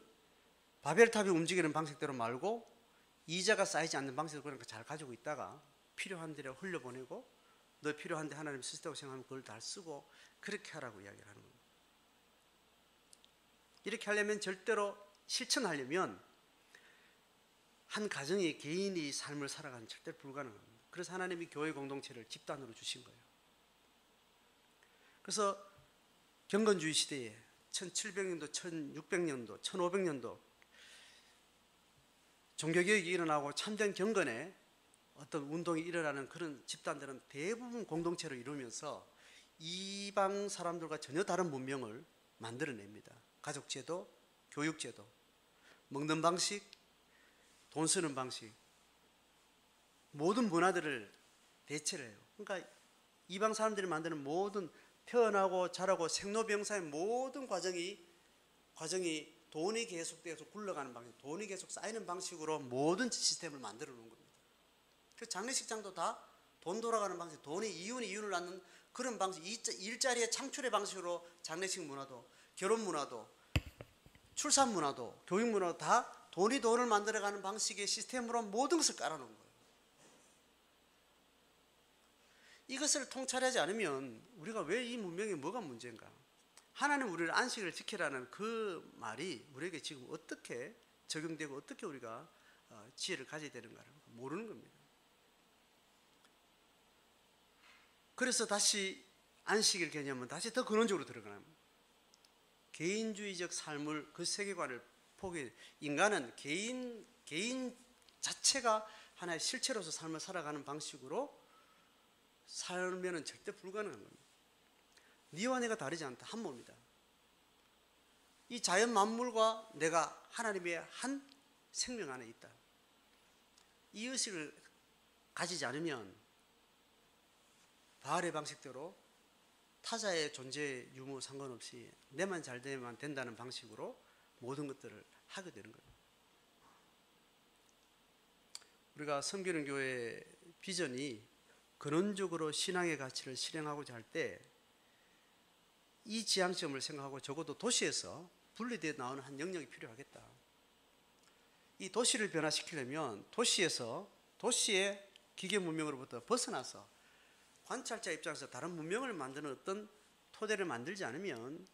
바벨탑이 움직이는 방식대로 말고 이자가 쌓이지 않는 방식으로 그러니까 잘 가지고 있다가 필요한 데로 흘려보내고 너 필요한 데 하나님 쓰시다고 생각하면 그걸 다 쓰고 그렇게 하라고 이야기를 하는 겁니다. 이렇게 하려면 절대로 실천하려면 한 가정의 개인이 삶을 살아가는 절대로 불가능합니다. 그래서 하나님이 교회 공동체를 집단으로 주신 거예요. 그래서 경건주의 시대에 1700년도, 1600년도, 1500년도 종교개혁이 일어나고 참된 경건에 어떤 운동이 일어나는 그런 집단들은 대부분 공동체를 이루면서 이방 사람들과 전혀 다른 문명을 만들어냅니다. 가족제도, 교육제도, 먹는 방식, 돈 쓰는 방식, 모든 문화들을 대체를 해요. 그러니까 이방 사람들이 만드는 모든 태어나고 자라고 생로병사의 모든 과정이 돈이 계속되어서 굴러가는 방식, 돈이 계속 쌓이는 방식으로 모든 시스템을 만들어 놓은 겁니다. 그 장례식장도 다 돈 돌아가는 방식, 돈이 이윤을 낳는 그런 방식, 일자리의 창출의 방식으로 장례식 문화도, 결혼 문화도, 출산 문화도, 교육 문화도 다 돈이 돈을 만들어가는 방식의 시스템으로 모든 것을 깔아놓은 거예요. 이것을 통찰하지 않으면 우리가 왜 이 문명에 뭐가 문제인가? 하나님 우리를 안식을 지키라는 그 말이 우리에게 지금 어떻게 적용되고 어떻게 우리가 지혜를 가져야 되는가를 모르는 겁니다. 그래서 다시 안식일 개념은 다시 더 근원적으로 들어가는 개인주의적 삶을 그 세계관을 포기해. 인간은 개인 자체가 하나의 실체로서 삶을 살아가는 방식으로 살면은 절대 불가능한 겁니다. 네와 내가 다르지 않다. 한 몸이다. 이 자연 만물과 내가 하나님의 한 생명 안에 있다. 이 의식을 가지지 않으면 바알의 방식대로 타자의 존재 유무 상관없이 내만 잘 되면 된다는 방식으로 모든 것들을 하게 되는 거예요. 우리가 섬기는 교회의 비전이 근원적으로 신앙의 가치를 실행하고자 할 때 이 지향점을 생각하고 적어도 도시에서 분리되어 나오는 한 영역이 필요하겠다. 이 도시를 변화시키려면 도시의 기계 문명으로부터 벗어나서 관찰자 입장에서 다른 문명을 만드는 어떤 토대를 만들지 않으면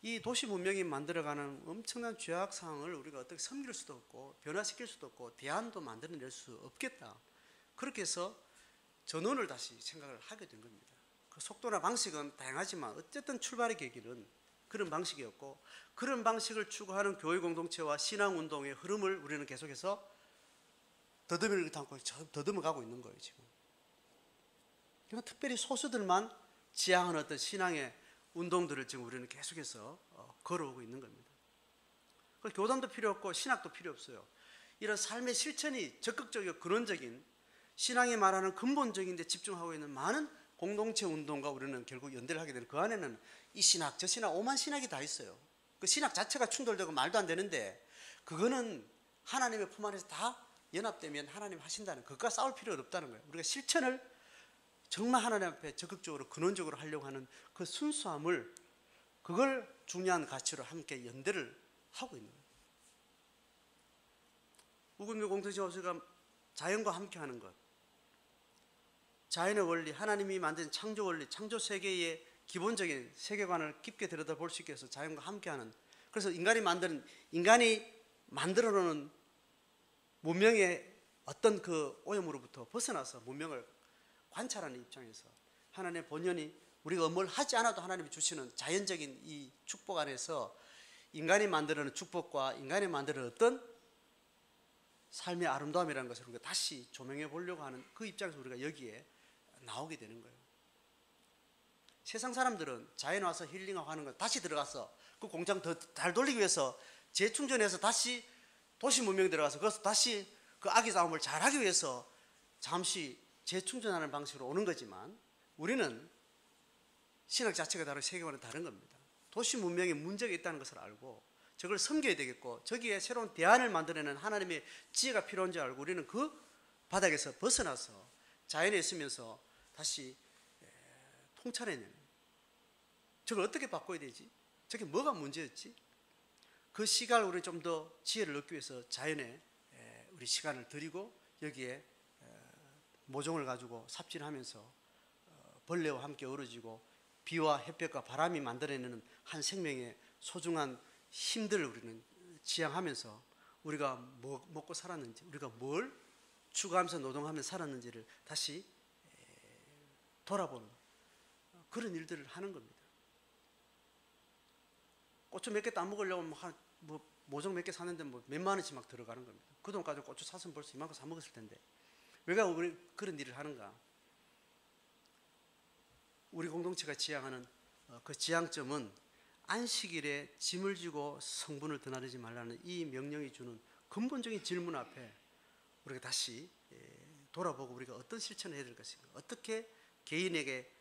이 도시 문명이 만들어가는 엄청난 죄악 상황을 우리가 어떻게 섬길 수도 없고 변화시킬 수도 없고 대안도 만들어낼 수 없겠다. 그렇게 해서 전원을 다시 생각을 하게 된 겁니다. 그 속도나 방식은 다양하지만 어쨌든 출발의 계기는 그런 방식이었고, 그런 방식을 추구하는 교회 공동체와 신앙운동의 흐름을 우리는 계속해서 더듬이를 담고 더듬어가고 있는 거예요 지금. 그러니까 특별히 소수들만 지향하는 어떤 신앙의 운동들을 지금 우리는 계속해서 걸어오고 있는 겁니다. 교단도 필요 없고 신학도 필요 없어요. 이런 삶의 실천이 적극적이고 근원적인 신앙이 말하는 근본적인 데 집중하고 있는 많은 공동체 운동과 우리는 결국 연대를 하게 되는, 그 안에는 이 신학 저 신학 오만 신학이 다 있어요. 그 신학 자체가 충돌되고 말도 안 되는데 그거는 하나님의 품 안에서 다 연합되면 하나님 하신다는, 그것과 싸울 필요가 없다는 거예요. 우리가 실천을 정말 하나님 앞에 적극적으로 근원적으로 하려고 하는 그 순수함을, 그걸 중요한 가치로 함께 연대를 하고 있는 거예요. 우금교 공동체 업소가 자연과 함께 하는 것, 자연의 원리, 하나님이 만든 창조 원리, 창조 세계의 기본적인 세계관을 깊게 들여다볼 수 있게 해서 자연과 함께하는, 그래서 인간이 만들어 놓은 문명의 어떤 그 오염으로부터 벗어나서 문명을 관찰하는 입장에서 하나님의 본연이 우리가 뭘 하지 않아도 하나님이 주시는 자연적인 이 축복 안에서 인간이 만들어낸 축복과 인간이 만들어낸 어떤 삶의 아름다움이라는 것을 우리가 다시 조명해 보려고 하는 그 입장에서 우리가 여기에 나오게 되는 거예요. 세상 사람들은 자연에 와서 힐링하고 하는 거 다시 들어가서 그 공장 더 잘 돌리기 위해서 재충전해서 다시 도시 문명에 들어가서 거기서 다시 그 아기 싸움을 잘하기 위해서 잠시 재충전하는 방식으로 오는 거지만, 우리는 신학 자체가 다른 세계관은 다른 겁니다. 도시 문명에 문제가 있다는 것을 알고 저걸 섬겨야 되겠고 저기에 새로운 대안을 만들어내는 하나님의 지혜가 필요한 줄 알고 우리는 그 바닥에서 벗어나서 자연에 있으면서 다시 통찰해내는, 저걸 어떻게 바꿔야 되지? 저게 뭐가 문제였지? 그 시간을 우리 좀 더 지혜를 얻기 위해서 자연에 우리 시간을 들이고 여기에 모종을 가지고 삽질하면서 벌레와 함께 어우러지고 비와 햇볕과 바람이 만들어내는 한 생명의 소중한 힘들을 우리는 지향하면서 우리가 뭐 먹고 살았는지, 우리가 뭘 추구하면서 노동하면서 살았는지를 다시 돌아보는 그런 일들을 하는 겁니다. 고추 몇 개 따먹으려고 모종 몇 개 사는데 몇만 원씩 막 들어가는 겁니다. 그 돈 가지고 고추 사서 벌써 이만큼 사 먹었을 텐데 왜 우리 그런 일을 하는가? 우리 공동체가 지향하는 그 지향점은 안식일에 짐을 지고 성분을 드나르지 말라는 이 명령이 주는 근본적인 질문 앞에 우리가 다시 돌아보고 우리가 어떤 실천을 해야 될 것인가, 어떻게 개인에게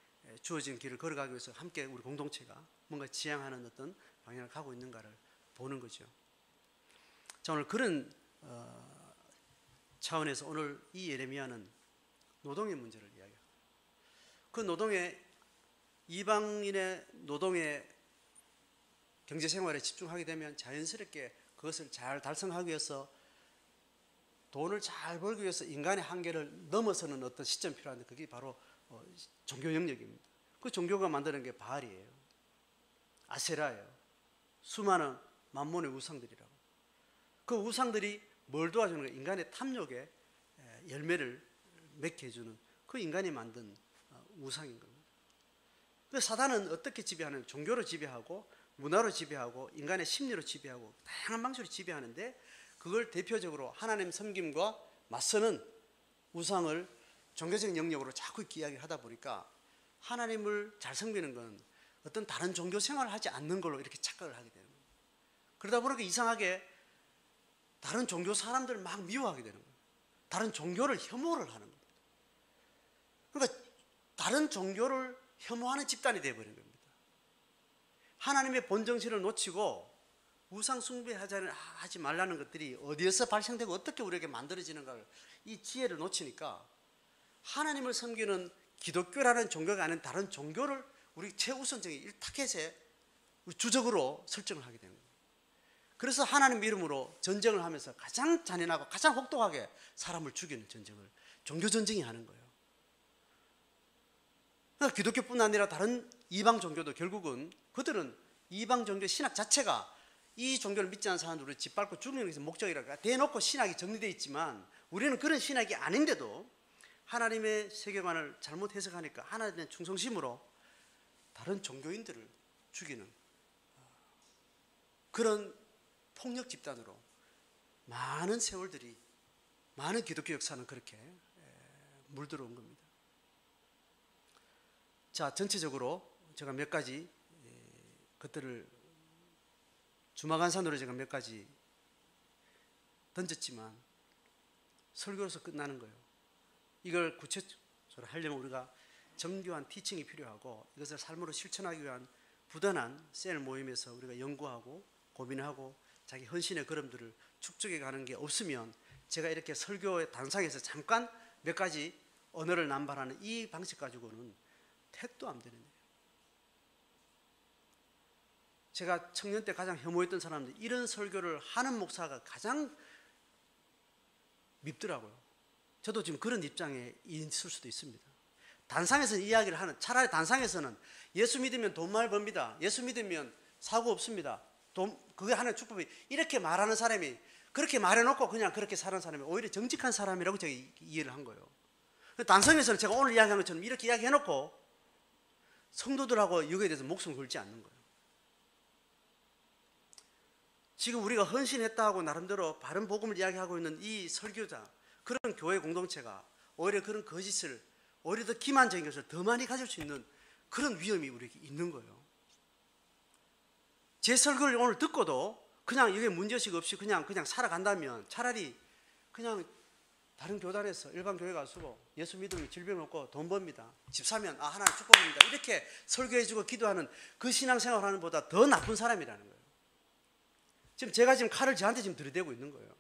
주어진 길을 걸어가기 위해서 함께 우리 공동체가 뭔가 지향하는 어떤 방향을 가고 있는가를 보는 거죠. 자, 오늘 그런 차원에서 오늘 이 예레미야는 노동의 문제를 이야기합니다. 그 노동의, 이방인의 노동의 경제생활에 집중하게 되면 자연스럽게 그것을 잘 달성하기 위해서 돈을 잘 벌기 위해서 인간의 한계를 넘어서는 어떤 시점이 필요한데 그게 바로 종교 영역입니다. 그 종교가 만드는 게 바알이에요. 아세라예요. 수많은 만몬의 우상들이라고. 그 우상들이 뭘 도와주는 거예요? 인간의 탐욕에 열매를 맺게 해주는 그 인간이 만든 우상인 겁니다. 그 사단은 어떻게 지배하는? 종교로 지배하고 문화로 지배하고 인간의 심리로 지배하고 다양한 방식으로 지배하는데, 그걸 대표적으로 하나님 섬김과 맞서는 우상을 종교적인 영역으로 자꾸 이야기를 하다 보니까 하나님을 잘 섬기는 건 어떤 다른 종교 생활을 하지 않는 걸로 이렇게 착각을 하게 되는 거예요. 그러다 보니까 이상하게 다른 종교 사람들을 막 미워하게 되는 거예요. 다른 종교를 혐오를 하는 겁니다. 그러니까 다른 종교를 혐오하는 집단이 되어버린 겁니다. 하나님의 본정신을 놓치고 우상 숭배하지 말라는 것들이 어디에서 발생되고 어떻게 우리에게 만들어지는가를, 이 지혜를 놓치니까 하나님을 섬기는 기독교라는 종교가 아닌 다른 종교를 우리 최우선적인 일타켓에 주적으로 설정을 하게 되는 거예요. 그래서 하나님 이름으로 전쟁을 하면서 가장 잔인하고 가장 혹독하게 사람을 죽이는 전쟁을 종교 전쟁이 하는 거예요. 그러니까 기독교뿐 아니라 다른 이방 종교도 결국은 그들은 이방 종교 신학 자체가 이 종교를 믿지 않는 사람들을 짓밟고 죽이는 것이 목적이라고 대놓고 신학이 정리되어 있지만, 우리는 그런 신학이 아닌데도 하나님의 세계관을 잘못 해석하니까 하나님의 충성심으로 다른 종교인들을 죽이는 그런 폭력 집단으로 많은 세월들이, 많은 기독교 역사는 그렇게 물들어온 겁니다. 자, 전체적으로 제가 몇 가지 것들을 주마간산으로 제가 몇 가지 던졌지만 설교로서 끝나는 거예요. 이걸 구체적으로 하려면 우리가 정교한 티칭이 필요하고, 이것을 삶으로 실천하기 위한 부단한 셀 모임에서 우리가 연구하고 고민하고 자기 헌신의 걸음들을 축적해 가는 게 없으면, 제가 이렇게 설교의 단상에서 잠깐 몇 가지 언어를 남발하는 이 방식 가지고는 택도 안 되는 거예요. 제가 청년 때 가장 혐오했던 사람들, 이런 설교를 하는 목사가 가장 밉더라고요. 저도 지금 그런 입장에 있을 수도 있습니다. 단상에서 이야기를 하는, 차라리 단상에서는 예수 믿으면 돈 많이 법니다, 예수 믿으면 사고 없습니다, 그게 하나의 축복이, 이렇게 말하는 사람이, 그렇게 말해놓고 그냥 그렇게 사는 사람이 오히려 정직한 사람이라고 제가 이해를 한 거예요. 단상에서는 제가 오늘 이야기한 것처럼 이렇게 이야기해놓고 성도들하고 여기에 대해서 목숨을 걸지 않는 거예요. 지금 우리가 헌신했다 고 나름대로 바른 복음을 이야기하고 있는 이 설교자, 그런 교회 공동체가 오히려 그런 거짓을, 오히려 더 기만적인 것을 더 많이 가질 수 있는 그런 위험이 우리에게 있는 거예요. 제 설교를 오늘 듣고도 그냥 이게 문제의식 없이 그냥 살아간다면, 차라리 그냥 다른 교단에서 일반 교회 가서 예수 믿으면 질병 없고 돈 법니다, 집 사면 하나님 축복입니다, 이렇게 설교해주고 기도하는 그 신앙생활 하는 것보다 더 나쁜 사람이라는 거예요. 제가 칼을 저한테 들이대고 있는 거예요.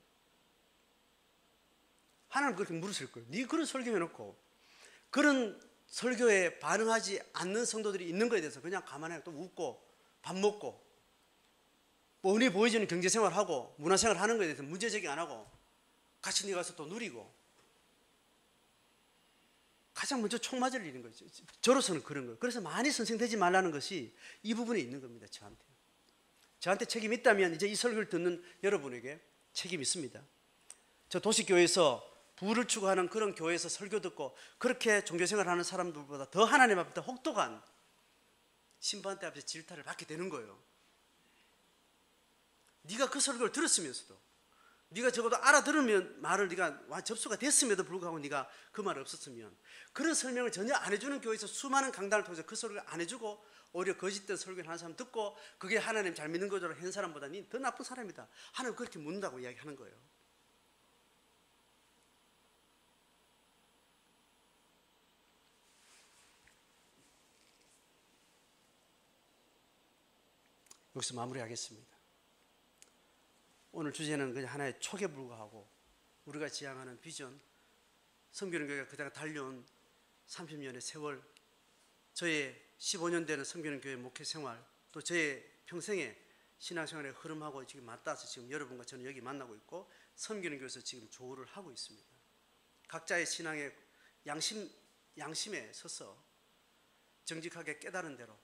하나님 그렇게 물으실 거예요. 네 그런 설교해놓고 그런 설교에 반응하지 않는 성도들이 있는 것에 대해서 그냥 가만히 또 웃고 밥 먹고 뻔히 보여지는 경제생활하고 문화생활 하는 것에 대해서 문제제기 안 하고 같이 가서 또 누리고, 가장 먼저 총 맞을 일인 거죠. 저로서는 그런 거예요. 그래서 많이 선생되지 말라는 것이 이 부분에 있는 겁니다. 저한테 책임이 있다면 이제 이 설교를 듣는 여러분에게 책임이 있습니다. 저 도시교회에서 부를 추구하는 그런 교회에서 설교 듣고 그렇게 종교생활을 하는 사람들보다 더 하나님 앞에 혹독한 심판대 앞에서 질타를 받게 되는 거예요. 네가 그 설교를 들었으면서도, 네가 적어도 알아들으면 말을 네가 접수가 됐음에도 불구하고 네가 그 말이 없었으면, 그런 설명을 전혀 안 해주는 교회에서 수많은 강단을 통해서 그 설교를 안 해주고 오히려 거짓된 설교를 하는 사람 듣고 그게 하나님 잘 믿는 거죠 한 사람보다 니 더 나쁜 사람이다, 하나님 그렇게 묻는다고 이야기하는 거예요. 여기서 마무리하겠습니다. 오늘 주제는 그냥 하나의 촉에 불과하고, 우리가 지향하는 비전, 섬기는 교회가 그다가 달려온 30년의 세월, 저의 15년 되는 섬기는 교회 목회 생활, 또 저의 평생의 신앙생활의 흐름하고 지금 맞닿아서 지금 여러분과 저는 여기 만나고 있고 섬기는 교회에서 지금 조우를 하고 있습니다. 각자의 신앙의 양심에 서서 정직하게 깨달은 대로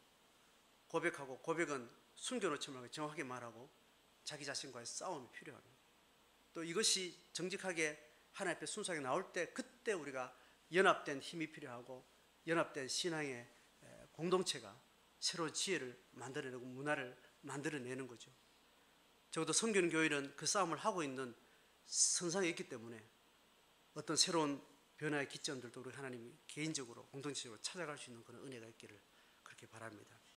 고백하고, 고백은 숨겨놓지 말고 정확하게 말하고 자기 자신과의 싸움이 필요합니다. 또 이것이 정직하게 하나님 앞에 순수하게 나올 때, 그때 우리가 연합된 힘이 필요하고 연합된 신앙의 공동체가 새로운 지혜를 만들어내고 문화를 만들어내는 거죠. 적어도 섬기는 교회는 그 싸움을 하고 있는 선상에 있기 때문에 어떤 새로운 변화의 기점들도 우리 하나님이 개인적으로 공동체적으로 찾아갈 수 있는 그런 은혜가 있기를 그렇게 바랍니다.